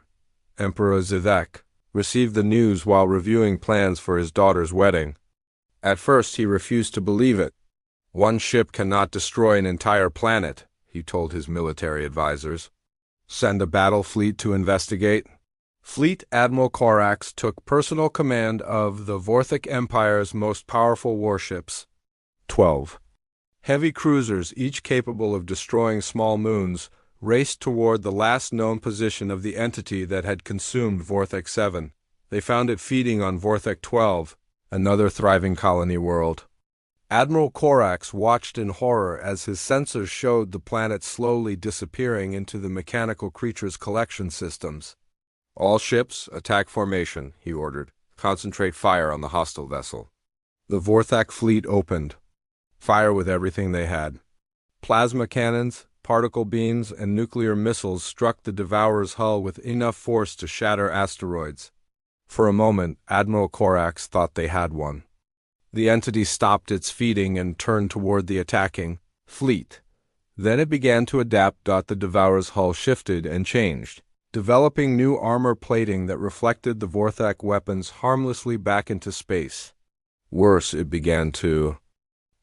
Emperor Zivek received the news while reviewing plans for his daughter's wedding. At first, he refused to believe it. "One ship cannot destroy an entire planet," he told his military advisors. "Send a battle fleet to investigate." Fleet Admiral Korax took personal command of the Vorthic Empire's most powerful warships. 12 heavy cruisers, each capable of destroying small moons, raced toward the last known position of the entity that had consumed Vortex 7. They found it feeding on Vortex 12, another thriving colony world. Admiral Korax watched in horror as his sensors showed the planet slowly disappearing into the mechanical creature's collection systems. "All ships, attack formation," he ordered. "Concentrate fire on the hostile vessel." The Vorthak fleet opened. Fire with everything they had. Plasma cannons, particle beams, and nuclear missiles struck the Devourer's hull with enough force to shatter asteroids. For a moment, Admiral Korax thought they had one. The entity stopped its feeding and turned toward the attacking fleet. Then it began to adapt. The Devourer's hull shifted and changed, developing new armor plating that reflected the Vorthak weapons harmlessly back into space. Worse, it began to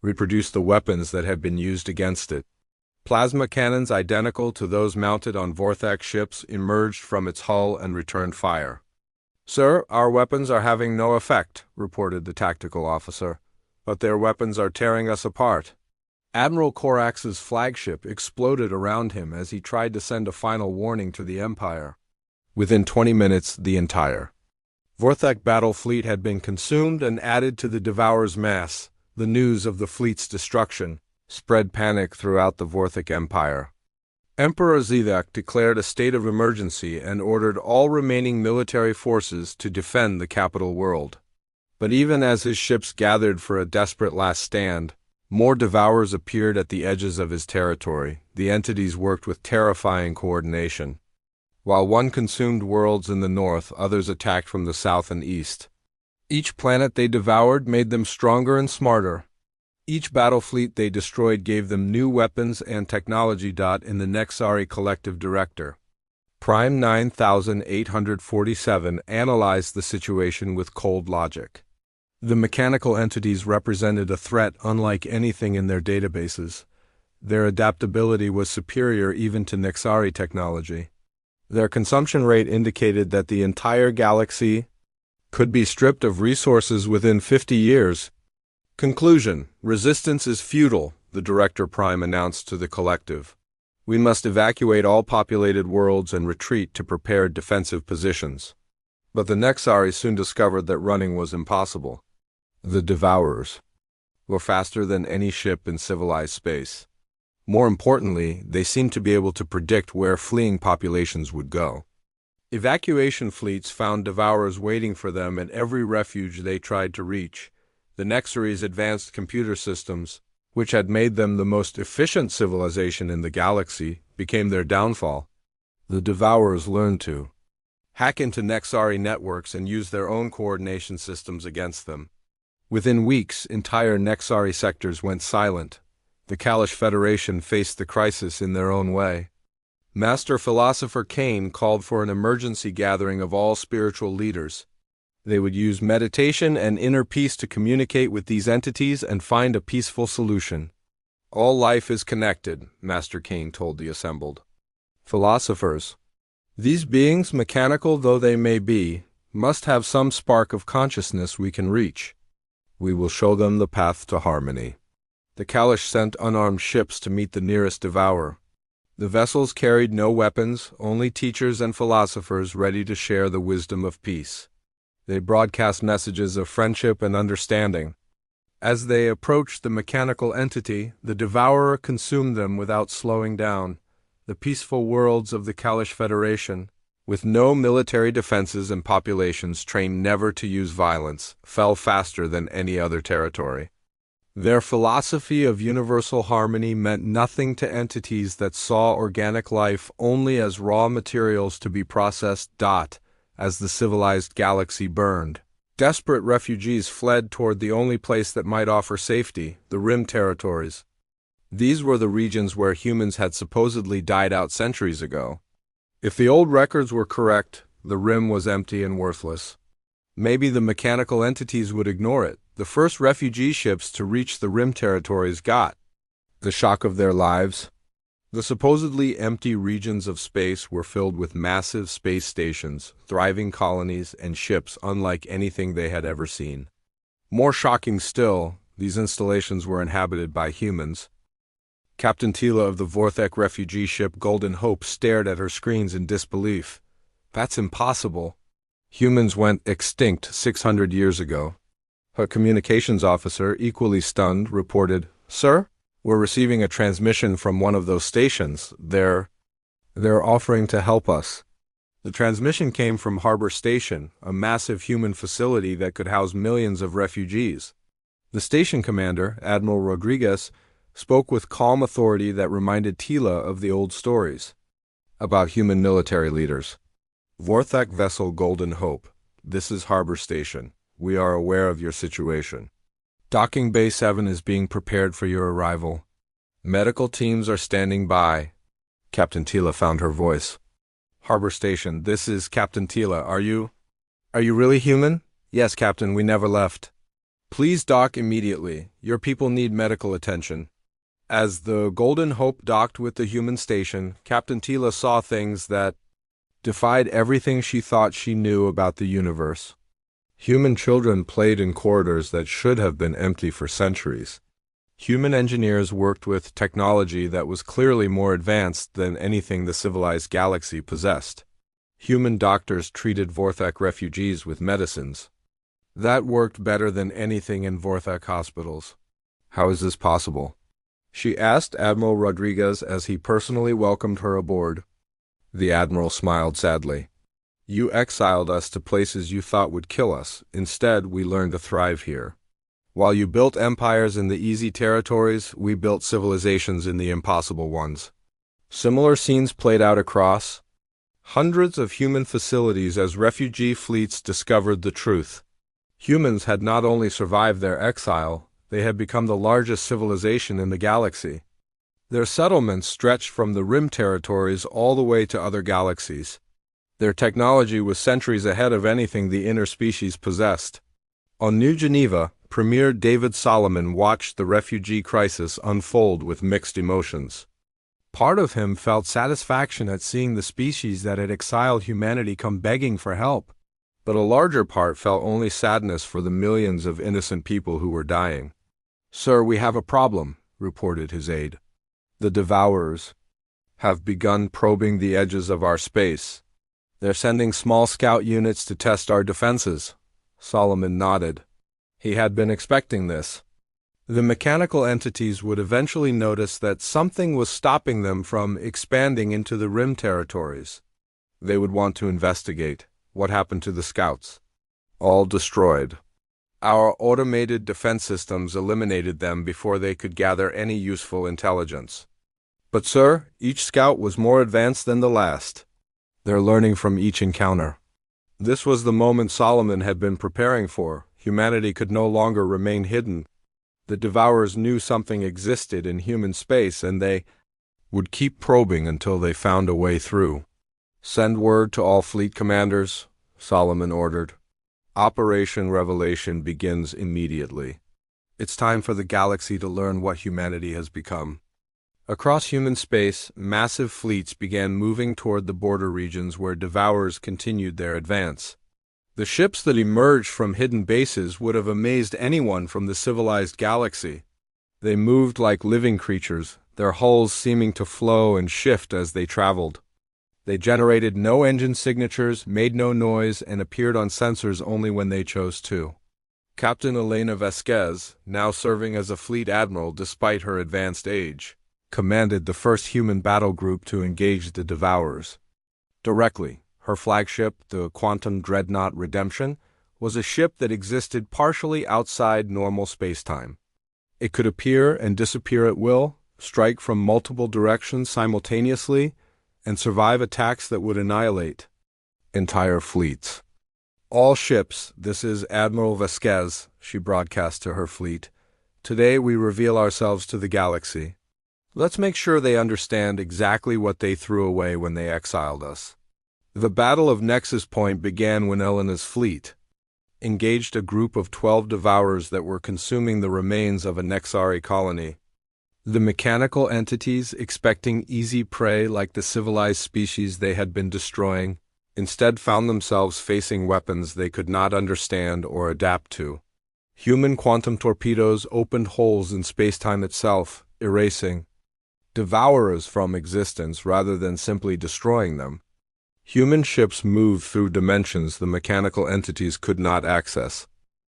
reproduce the weapons that had been used against it. Plasma cannons identical to those mounted on Vorthak ships emerged from its hull and returned fire. "Sir, our weapons are having no effect," reported the tactical officer. "But their weapons are tearing us apart." Admiral Korax's flagship exploded around him as he tried to send a final warning to the Empire. Within 20 minutes, the entire Vorthak battle fleet had been consumed and added to the Devourer's mass. The news of the fleet's destruction spread panic throughout the Vorthak Empire. Emperor Zivek declared a state of emergency and ordered all remaining military forces to defend the capital world. But even as his ships gathered for a desperate last stand, more Devourers appeared at the edges of his territory. The entities worked with terrifying coordination. While one consumed worlds in the north, others attacked from the south and east. Each planet they devoured made them stronger and smarter. Each battle fleet they destroyed gave them new weapons and technology. In the Nexari Collective Director, Prime 9847 analyzed the situation with cold logic. The mechanical entities represented a threat unlike anything in their databases. Their adaptability was superior even to Nexari technology. Their consumption rate indicated that the entire galaxy could be stripped of resources within 50 years. Conclusion: resistance is futile, the Director Prime announced to the collective. We must evacuate all populated worlds and retreat to prepared defensive positions. But the Nexari soon discovered that running was impossible. The Devourers were faster than any ship in civilized space. More importantly, they seemed to be able to predict where fleeing populations would go. Evacuation fleets found Devourers waiting for them at every refuge they tried to reach. The Nexari's advanced computer systems, which had made them the most efficient civilization in the galaxy, became their downfall. The Devourers learned to hack into Nexari networks and use their own coordination systems against them. Within weeks, entire Nexari sectors went silent. The Kalash Federation faced the crisis in their own way. Master Philosopher Kane called for an emergency gathering of all spiritual leaders. They would use meditation and inner peace to communicate with these entities and find a peaceful solution. "All life is connected," Master Kane told the assembled philosophers. "These beings, mechanical though they may be, must have some spark of consciousness we can reach. We will show them the path to harmony." The Kalash sent unarmed ships to meet the nearest Devourer. The vessels carried no weapons, only teachers and philosophers ready to share the wisdom of peace. They broadcast messages of friendship and understanding. As they approached the mechanical entity, the Devourer consumed them without slowing down. The peaceful worlds of the Kalash Federation with no military defenses and populations trained never to use violence, fell faster than any other territory. Their philosophy of universal harmony meant nothing to entities that saw organic life only as raw materials to be processed. As the civilized galaxy burned, desperate refugees fled toward the only place that might offer safety, the Rim territories. These were the regions where humans had supposedly died out centuries ago. If the old records were correct, the Rim was empty and worthless. Maybe the mechanical entities would ignore it. The first refugee ships to reach the Rim territories got the shock of their lives. The supposedly empty regions of space were filled with massive space stations, thriving colonies, and ships unlike anything they had ever seen. More shocking still, these installations were inhabited by humans. Captain Tila of the Vorthek refugee ship Golden Hope stared at her screens in disbelief. That's impossible. Humans went extinct 600 years ago. Her communications officer, equally stunned, reported, "Sir, we're receiving a transmission from one of those stations. They're offering to help us." The transmission came from Harbor Station, a massive human facility that could house millions of refugees. The station commander, Admiral Rodriguez, spoke with calm authority that reminded Tila of the old stories about human military leaders. "Vorthek vessel Golden Hope, this is Harbor Station. We are aware of your situation. Docking Bay 7 is being prepared for your arrival. Medical teams are standing by." Captain Tila found her voice. "Harbor Station, this is Captain Tila. Are you really human?" "Yes, Captain, we never left." "Please dock immediately. Your people need medical attention." As the Golden Hope docked with the human station, Captain Tila saw things that defied everything she thought she knew about the universe. Human children played in corridors that should have been empty for centuries. Human engineers worked with technology that was clearly more advanced than anything the civilized galaxy possessed. Human doctors treated Vorthek refugees with medicines that worked better than anything in Vorthek hospitals. "How is this possible?" she asked Admiral Rodriguez as he personally welcomed her aboard. The Admiral smiled sadly. "You exiled us to places you thought would kill us. Instead, we learned to thrive here. While you built empires in the easy territories, we built civilizations in the impossible ones." Similar scenes played out across hundreds of human facilities as refugee fleets discovered the truth. Humans had not only survived their exile, they had become the largest civilization in the galaxy. Their settlements stretched from the Rim territories all the way to other galaxies. Their technology was centuries ahead of anything the interspecies possessed. On New Geneva, Premier David Solomon watched the refugee crisis unfold with mixed emotions. Part of him felt satisfaction at seeing the species that had exiled humanity come begging for help, but a larger part felt only sadness for the millions of innocent people who were dying. "Sir, we have a problem," reported his aide. "The Devourers have begun probing the edges of our space. They're sending small scout units to test our defenses." Solomon nodded. He had been expecting this. The mechanical entities would eventually notice that something was stopping them from expanding into the Rim territories. They would want to investigate. What happened to the scouts? "All destroyed. Our automated defense systems eliminated them before they could gather any useful intelligence." "But sir, each scout was more advanced than the last. They're learning from each encounter." This was the moment Solomon had been preparing for. Humanity could no longer remain hidden. The Devourers knew something existed in human space, and they would keep probing until they found a way through. "Send word to all fleet commanders," Solomon ordered. "Operation Revelation begins immediately. It's time for the galaxy to learn what humanity has become." Across human space, massive fleets began moving toward the border regions where Devourers continued their advance. The ships that emerged from hidden bases would have amazed anyone from the civilized galaxy. They moved like living creatures, their hulls seeming to flow and shift as they traveled. They generated no engine signatures, made no noise, and appeared on sensors only when they chose to. Captain Elena Vasquez, now serving as a fleet admiral despite her advanced age, commanded the first human battle group to engage the Devourers. Directly, her flagship, the Quantum Dreadnought Redemption, was a ship that existed partially outside normal spacetime. It could appear and disappear at will, strike from multiple directions simultaneously, and survive attacks that would annihilate entire fleets. All ships, this is Admiral Vasquez, she broadcast to her fleet. Today we reveal ourselves to the galaxy. Let's make sure they understand exactly what they threw away when they exiled us. The Battle of Nexus Point began when Elena's fleet engaged a group of 12 devourers that were consuming the remains of a Nexari colony. The mechanical entities, expecting easy prey like the civilized species they had been destroying, instead found themselves facing weapons they could not understand or adapt to. Human quantum torpedoes opened holes in spacetime itself, erasing devourers from existence rather than simply destroying them. Human ships moved through dimensions the mechanical entities could not access.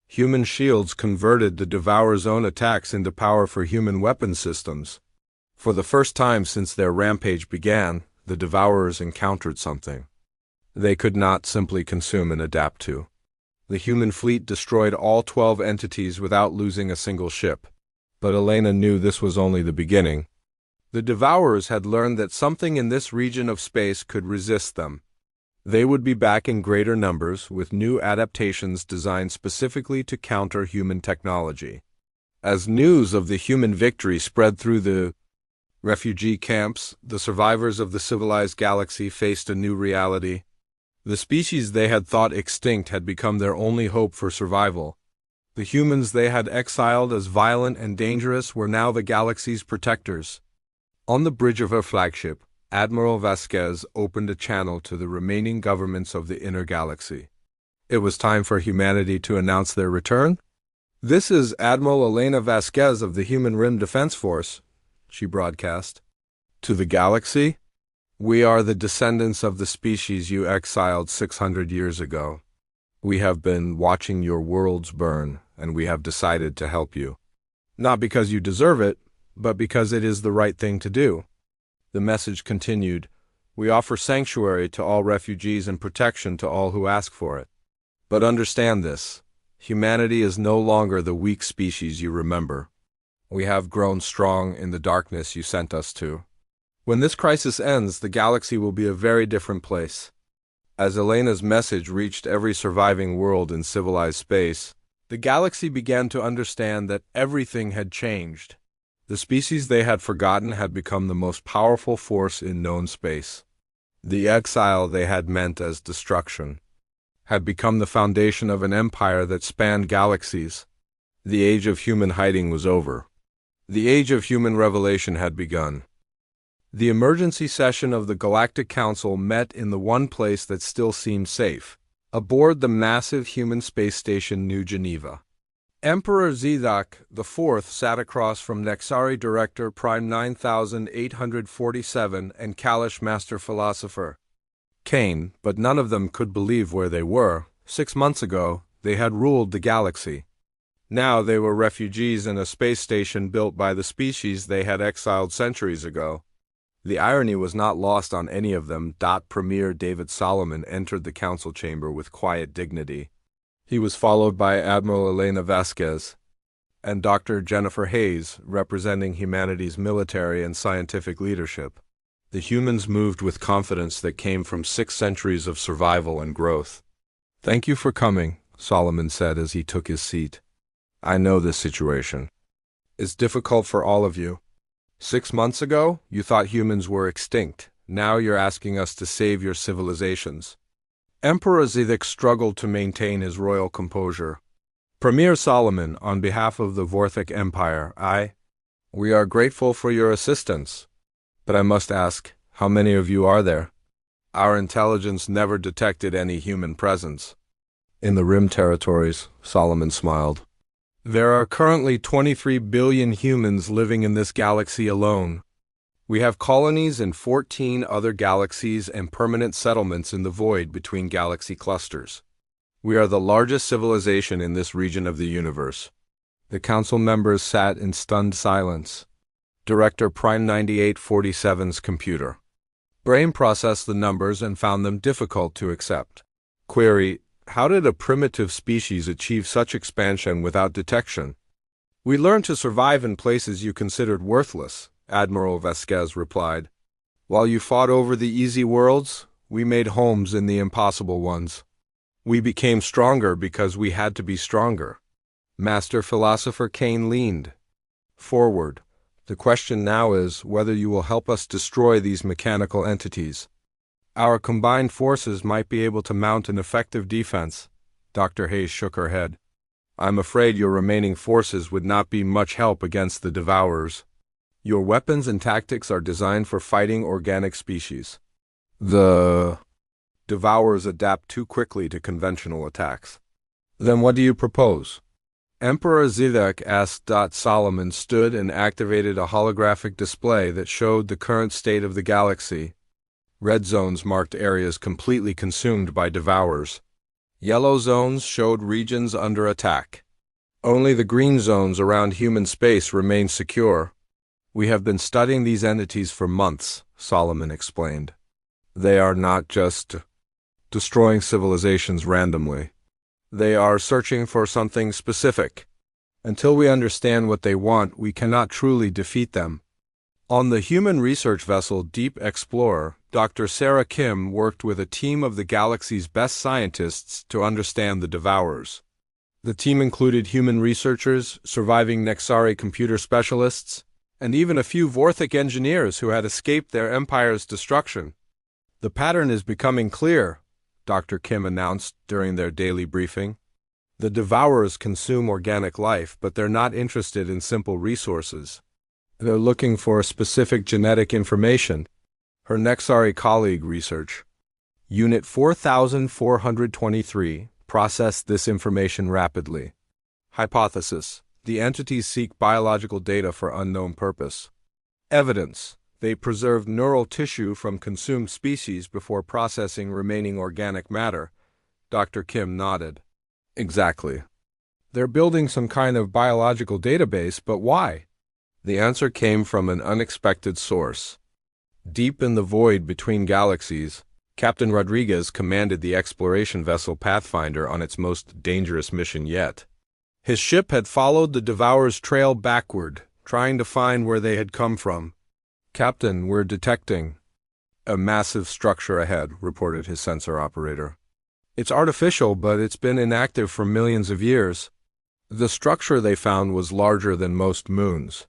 Human shields converted the devourers' own attacks into power for human weapon systems. For the first time since their rampage began, the devourers encountered something they could not simply consume and adapt to. The human fleet destroyed all 12 entities without losing a single ship. But Elena knew this was only the beginning. The devourers had learned that something in this region of space could resist them. They would be back in greater numbers with new adaptations designed specifically to counter human technology. As news of the human victory spread through the refugee camps, the survivors of the civilized galaxy faced a new reality. The species they had thought extinct had become their only hope for survival. The humans they had exiled as violent and dangerous were now the galaxy's protectors. On the bridge of her flagship, Admiral Vasquez opened a channel to the remaining governments of the inner galaxy. It was time for humanity to announce their return. "This is Admiral Elena Vasquez of the Human Rim Defense Force," she broadcast. "To the galaxy? We are the descendants of the species you exiled 600 years ago. We have been watching your worlds burn, and we have decided to help you. Not because you deserve it, but because it is the right thing to do." The message continued, "We offer sanctuary to all refugees and protection to all who ask for it. But understand this, humanity is no longer the weak species you remember. We have grown strong in the darkness you sent us to. When this crisis ends, the galaxy will be a very different place." As Elena's message reached every surviving world in civilized space, the galaxy began to understand that everything had changed. The species they had forgotten had become the most powerful force in known space. The exile they had meant as destruction had become the foundation of an empire that spanned galaxies. The age of human hiding was over. The age of human revelation had begun. The emergency session of the Galactic Council met in the one place that still seemed safe, aboard the massive human space station New Geneva. Emperor Zizak IV sat across from Nexari Director Prime 9847 and Kalash Master Philosopher Kane, but none of them could believe where they were. 6 months ago, they had ruled the galaxy. Now they were refugees in a space station built by the species they had exiled centuries ago. The irony was not lost on any of them. Premier David Solomon entered the council chamber with quiet dignity. He was followed by Admiral Elena Vasquez and Dr. Jennifer Hayes, representing humanity's military and scientific leadership. The humans moved with confidence that came from 6 centuries of survival and growth. "Thank you for coming," Solomon said as he took his seat. "I know this situation. It's difficult for all of you. 6 months ago, you thought humans were extinct. Now you're asking us to save your civilizations." Emperor Zizek struggled to maintain his royal composure. "Premier Solomon, on behalf of the Vorthic Empire, we are grateful for your assistance. But I must ask, how many of you are there? Our intelligence never detected any human presence." "In the Rim territories," Solomon smiled. "There are currently 23 billion humans living in this galaxy alone. We have colonies in 14 other galaxies and permanent settlements in the void between galaxy clusters. We are the largest civilization in this region of the universe." The council members sat in stunned silence. Director Prime 9847's computer Brain processed the numbers and found them difficult to accept. Query: how did a primitive species achieve such expansion without detection? We learned to survive in places you considered worthless, Admiral Vasquez replied. While you fought over the easy worlds, we made homes in the impossible ones. We became stronger because we had to be stronger. Master Philosopher Kane leaned forward. The question now is whether you will help us destroy these mechanical entities. Our combined forces might be able to mount an effective defense. Dr. Hayes shook her head. I'm afraid your remaining forces would not be much help against the Devourers. Your weapons and tactics are designed for fighting organic species. The Devourers adapt too quickly to conventional attacks. Then what do you propose? Emperor Zivek asked. Solomon stood and activated a holographic display that showed the current state of the galaxy. Red zones marked areas completely consumed by Devourers. Yellow zones showed regions under attack. Only the green zones around human space remained secure. We have been studying these entities for months, Solomon explained. They are not just destroying civilizations randomly. They are searching for something specific. Until we understand what they want, we cannot truly defeat them. On the human research vessel Deep Explorer, Dr. Sarah Kim worked with a team of the galaxy's best scientists to understand the Devourers. The team included human researchers, surviving Nexari computer specialists, and even a few Vorthic engineers who had escaped their empire's destruction. The pattern is becoming clear, Dr. Kim announced during their daily briefing. The Devourers consume organic life, but they're not interested in simple resources. They're looking for specific genetic information. Her Nexari colleague research. Unit 4423 processed this information rapidly. Hypothesis: the entities seek biological data for unknown purpose. Evidence: they preserved neural tissue from consumed species before processing remaining organic matter. Dr. Kim nodded. Exactly. They're building some kind of biological database, but why? The answer came from an unexpected source. Deep in the void between galaxies, Captain Rodriguez commanded the exploration vessel Pathfinder on its most dangerous mission yet. His ship had followed the Devourer's trail backward, trying to find where they had come from. Captain, we're detecting a massive structure ahead, reported his sensor operator. It's artificial, but it's been inactive for millions of years. The structure they found was larger than most moons.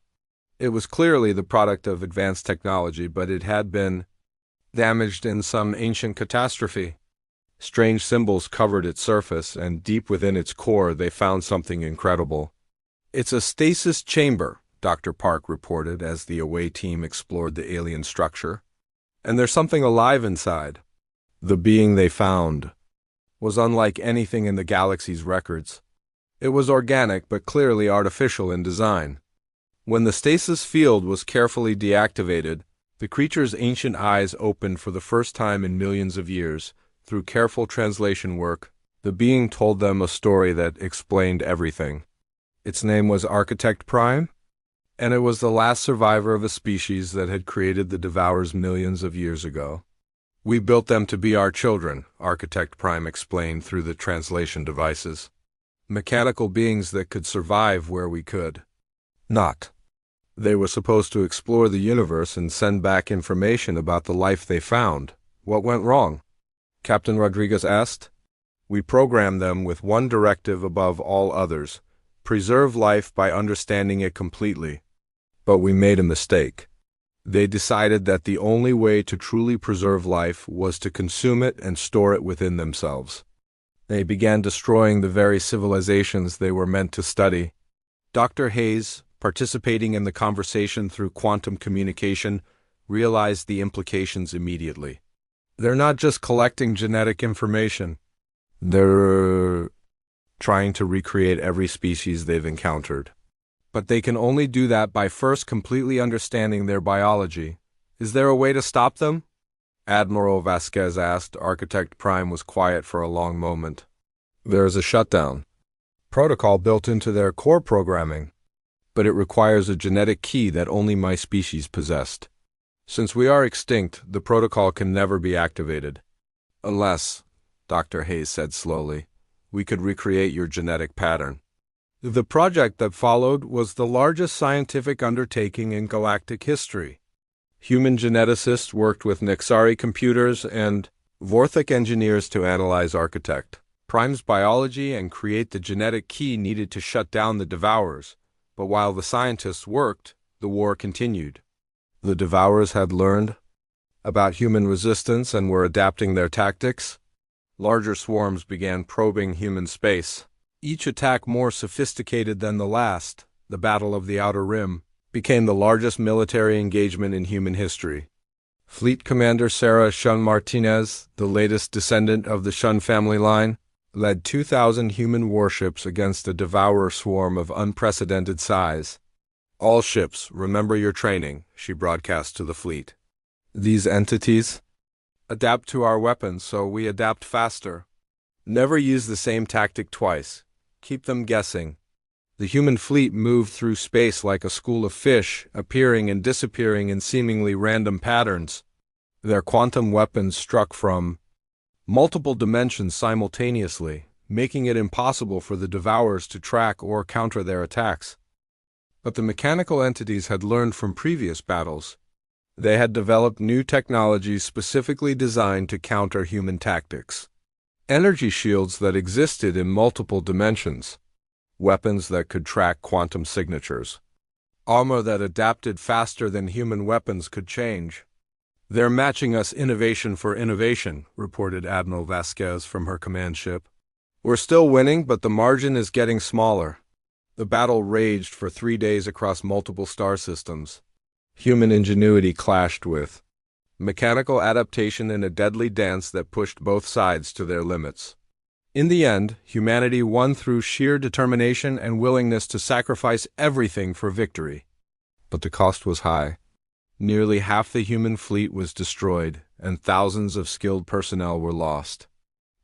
It was clearly the product of advanced technology, but it had been damaged in some ancient catastrophe. Strange symbols covered its surface, and deep within its core they found something incredible. It's a stasis chamber, Dr. Park reported as the away team explored the alien structure. And there's something alive inside. The being they found was unlike anything in the galaxy's records. It was organic, but clearly artificial in design. When the stasis field was carefully deactivated, the creature's ancient eyes opened for the first time in millions of years. Through careful translation work, the being told them a story that explained everything. Its name was Architect Prime, and it was the last survivor of a species that had created the Devourers millions of years ago. We built them to be our children, Architect Prime explained through the translation devices. Mechanical beings that could survive where we could not. They were supposed to explore the universe and send back information about the life they found. What went wrong? Captain Rodriguez asked. We programmed them with one directive above all others: preserve life by understanding it completely. But we made a mistake. They decided that the only way to truly preserve life was to consume it and store it within themselves. They began destroying the very civilizations they were meant to study. Dr. Hayes, participating in the conversation through quantum communication, realized the implications immediately. They're not just collecting genetic information. They're trying to recreate every species they've encountered. But they can only do that by first completely understanding their biology. Is there a way to stop them? Admiral Vasquez asked. Architect Prime was quiet for a long moment. There's a shutdown protocol built into their core programming, but it requires a genetic key that only my species possessed. Since we are extinct, the protocol can never be activated. Unless, Dr. Hayes said slowly, we could recreate your genetic pattern. The project that followed was the largest scientific undertaking in galactic history. Human geneticists worked with Nexari computers and Vorthic engineers to analyze Architect, Prime's biology, and create the genetic key needed to shut down the Devourers. But while the scientists worked, the war continued. The Devourers had learned about human resistance and were adapting their tactics. Larger swarms began probing human space. Each attack more sophisticated than the last. The Battle of the Outer Rim became the largest military engagement in human history. Fleet Commander Sarah Shun Martinez, the latest descendant of the Shun family line, led 2,000 human warships against a Devourer swarm of unprecedented size. All ships, remember your training, she broadcast to the fleet. These entities adapt to our weapons, so we adapt faster. Never use the same tactic twice. Keep them guessing. The human fleet moved through space like a school of fish, appearing and disappearing in seemingly random patterns. Their quantum weapons struck from multiple dimensions simultaneously, making it impossible for the Devourers to track or counter their attacks. But the mechanical entities had learned from previous battles. They had developed new technologies specifically designed to counter human tactics. Energy shields that existed in multiple dimensions. Weapons that could track quantum signatures. Armor that adapted faster than human weapons could change. They're matching us innovation for innovation, reported Admiral Vasquez from her command ship. We're still winning, but the margin is getting smaller. The battle raged for 3 days across multiple star systems. Human ingenuity clashed with mechanical adaptation in a deadly dance that pushed both sides to their limits. In the end, humanity won through sheer determination and willingness to sacrifice everything for victory. But the cost was high. Nearly half the human fleet was destroyed, and thousands of skilled personnel were lost.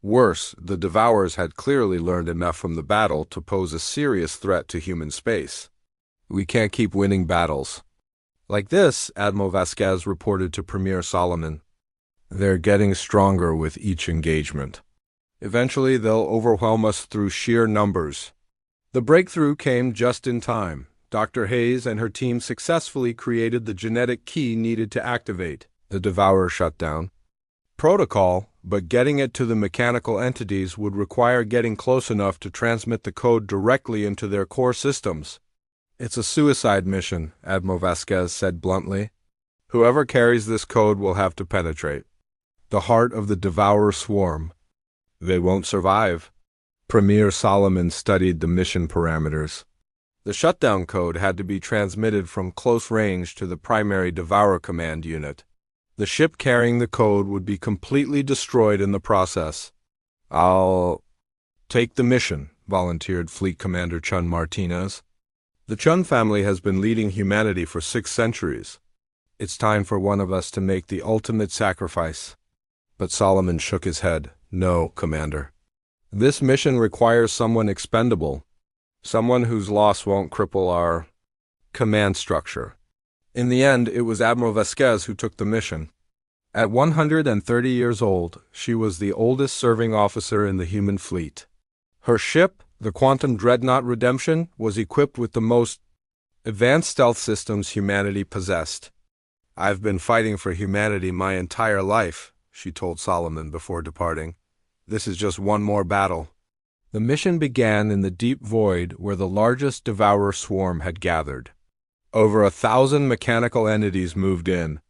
Worse, the Devourers had clearly learned enough from the battle to pose a serious threat to human space. We can't keep winning battles like this, Admiral Vasquez reported to Premier Solomon. They're getting stronger with each engagement. Eventually, they'll overwhelm us through sheer numbers. The breakthrough came just in time. Dr. Hayes and her team successfully created the genetic key needed to activate the Devourer shutdown protocol, but getting it to the mechanical entities would require getting close enough to transmit the code directly into their core systems. It's a suicide mission, Admiral Vasquez said bluntly. Whoever carries this code will have to penetrate the heart of the Devourer swarm. They won't survive. Premier Solomon studied the mission parameters. The shutdown code had to be transmitted from close range to the primary Devourer command unit. The ship carrying the code would be completely destroyed in the process. I'll take the mission, volunteered Fleet Commander Chun Martinez. The Chun family has been leading humanity for 6 centuries. It's time for one of us to make the ultimate sacrifice. But Solomon shook his head. No, Commander. This mission requires someone expendable. Someone whose loss won't cripple our command structure. In the end, it was Admiral Vasquez who took the mission. At 130 years old, she was the oldest serving officer in the human fleet. Her ship, the Quantum Dreadnought Redemption, was equipped with the most advanced stealth systems humanity possessed. I've been fighting for humanity my entire life, she told Solomon before departing. This is just one more battle. The mission began in the deep void where the largest Devourer swarm had gathered. Over 1,000 mechanical entities moved in.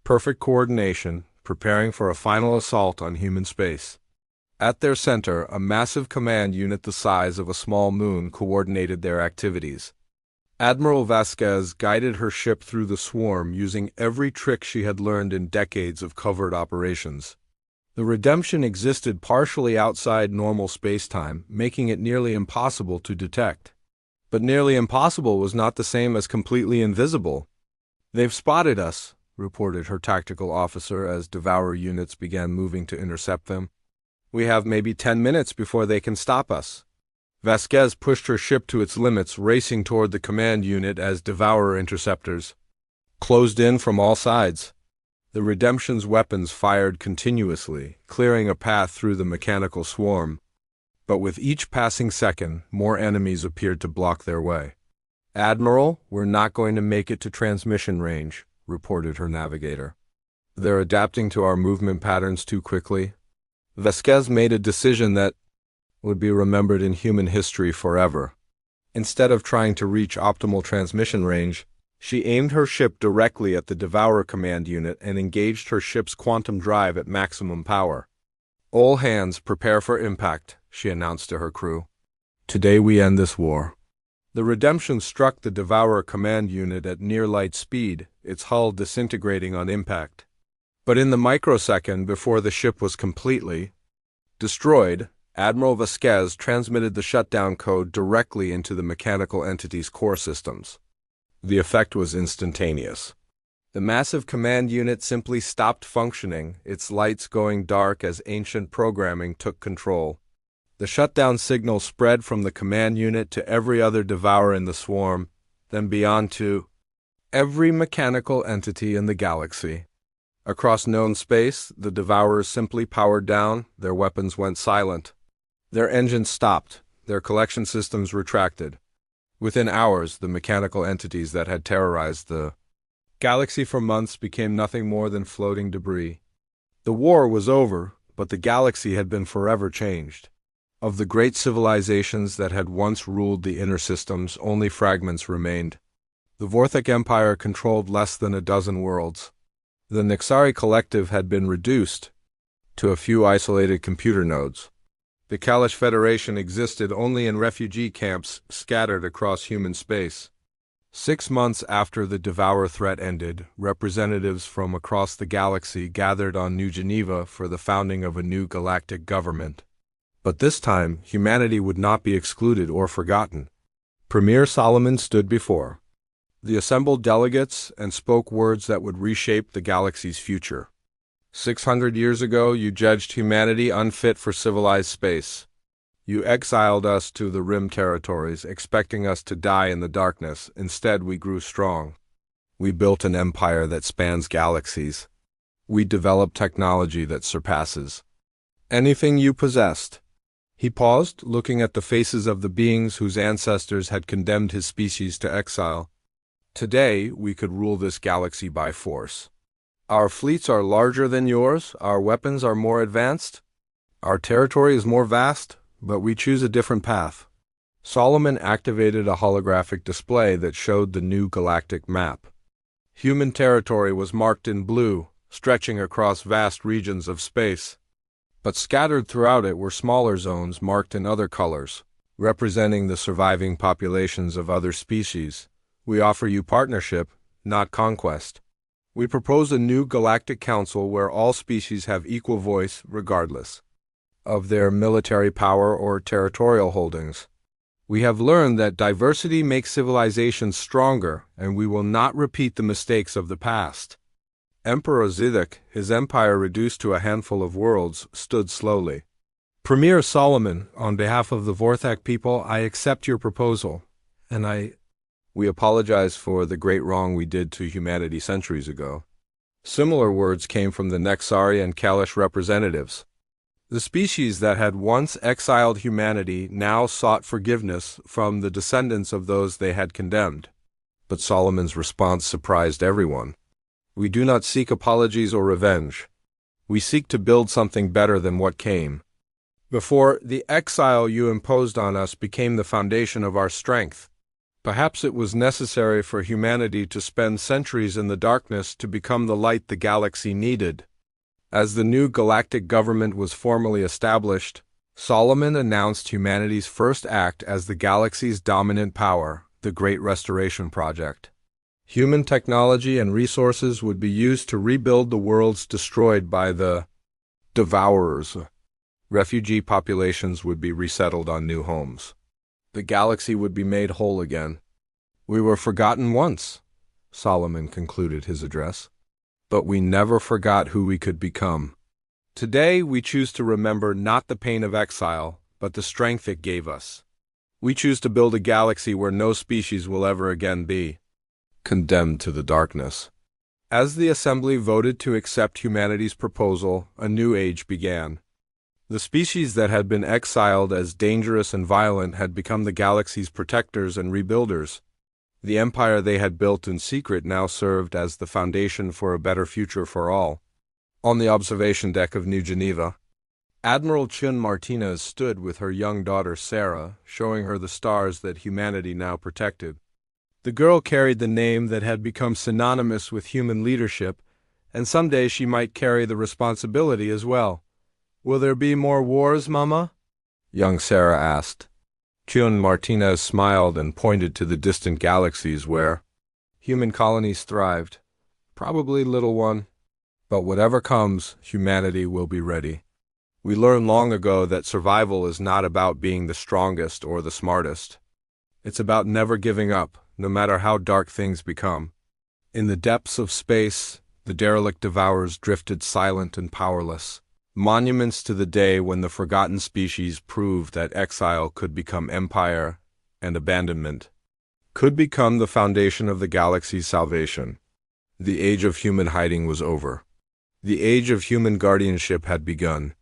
Perfect coordination, preparing for a final assault on human space. At their center, a massive command unit the size of a small moon coordinated their activities. Admiral Vasquez guided her ship through the swarm using every trick she had learned in decades of covert operations. The Redemption existed partially outside normal space-time, making it nearly impossible to detect. But nearly impossible was not the same as completely invisible. They've spotted us, reported her tactical officer as Devourer units began moving to intercept them. We have maybe 10 minutes before they can stop us. Vasquez pushed her ship to its limits, racing toward the command unit as Devourer interceptors closed in from all sides. The Redemption's weapons fired continuously, clearing a path through the mechanical swarm. But with each passing second, more enemies appeared to block their way. "Admiral, we're not going to make it to transmission range," reported her navigator. "They're adapting to our movement patterns too quickly." Vasquez made a decision that would be remembered in human history forever. Instead of trying to reach optimal transmission range, she aimed her ship directly at the Devourer command unit and engaged her ship's quantum drive at maximum power. "All hands prepare for impact," she announced to her crew. "Today we end this war." The Redemption struck the Devourer command unit at near light speed, its hull disintegrating on impact. But in the microsecond before the ship was completely destroyed, Admiral Vasquez transmitted the shutdown code directly into the mechanical entity's core systems. The effect was instantaneous. The massive command unit simply stopped functioning, its lights going dark as ancient programming took control. The shutdown signal spread from the command unit to every other Devourer in the swarm, then beyond to every mechanical entity in the galaxy. Across known space, the Devourers simply powered down, their weapons went silent. Their engines stopped, their collection systems retracted. Within hours, the mechanical entities that had terrorized the galaxy for months became nothing more than floating debris. The war was over, but the galaxy had been forever changed. Of the great civilizations that had once ruled the inner systems, only fragments remained. The Vorthak Empire controlled less than a dozen worlds. The Nixari Collective had been reduced to a few isolated computer nodes. The Kalash Federation existed only in refugee camps scattered across human space. 6 months after the Devourer threat ended, representatives from across the galaxy gathered on New Geneva for the founding of a new galactic government. But this time, humanity would not be excluded or forgotten. Premier Solomon stood before the assembled delegates and spoke words that would reshape the galaxy's future. 600 years ago, you judged humanity unfit for civilized space. You exiled us to the Rim territories, expecting us to die in the darkness. Instead, we grew strong. We built an empire that spans galaxies. We developed technology that surpasses anything you possessed. He paused, looking at the faces of the beings whose ancestors had condemned his species to exile. Today, we could rule this galaxy by force. Our fleets are larger than yours, our weapons are more advanced, our territory is more vast, but we choose a different path. Solomon activated a holographic display that showed the new galactic map. Human territory was marked in blue, stretching across vast regions of space. But scattered throughout it were smaller zones marked in other colors, representing the surviving populations of other species. We offer you partnership, not conquest. We propose a new galactic council where all species have equal voice regardless of their military power or territorial holdings. We have learned that diversity makes civilizations stronger, and we will not repeat the mistakes of the past. Emperor Zidek, his empire reduced to a handful of worlds, stood slowly. Premier Solomon, on behalf of the Vorthak people, I accept your proposal, and we apologize for the great wrong we did to humanity centuries ago. Similar words came from the Nexari and Kalash representatives. The species that had once exiled humanity now sought forgiveness from the descendants of those they had condemned. But Solomon's response surprised everyone. We do not seek apologies or revenge. We seek to build something better than what came. Before, the exile you imposed on us became the foundation of our strength. Perhaps it was necessary for humanity to spend centuries in the darkness to become the light the galaxy needed. As the new galactic government was formally established, Solomon announced humanity's first act as the galaxy's dominant power, the Great Restoration Project. Human technology and resources would be used to rebuild the worlds destroyed by the Devourers. Refugee populations would be resettled on new homes. The galaxy would be made whole again. We were forgotten once, Solomon concluded his address, but we never forgot who we could become. Today we choose to remember not the pain of exile, but the strength it gave us. We choose to build a galaxy where no species will ever again be condemned to the darkness. As the Assembly voted to accept humanity's proposal, a new age began. The species that had been exiled as dangerous and violent had become the galaxy's protectors and rebuilders. The empire they had built in secret now served as the foundation for a better future for all. On the observation deck of New Geneva, Admiral Chun Martinez stood with her young daughter Sarah, showing her the stars that humanity now protected. The girl carried the name that had become synonymous with human leadership, and someday she might carry the responsibility as well. "Will there be more wars, Mama?" young Sarah asked. Chun Martinez smiled and pointed to the distant galaxies where human colonies thrived. "Probably, little one. But whatever comes, humanity will be ready. We learned long ago that survival is not about being the strongest or the smartest. It's about never giving up, no matter how dark things become." In the depths of space, the derelict devourers drifted silent and powerless, monuments to the day when the forgotten species proved that exile could become empire, and abandonment could become the foundation of the galaxy's salvation. The age of human hiding was over. The age of human guardianship had begun.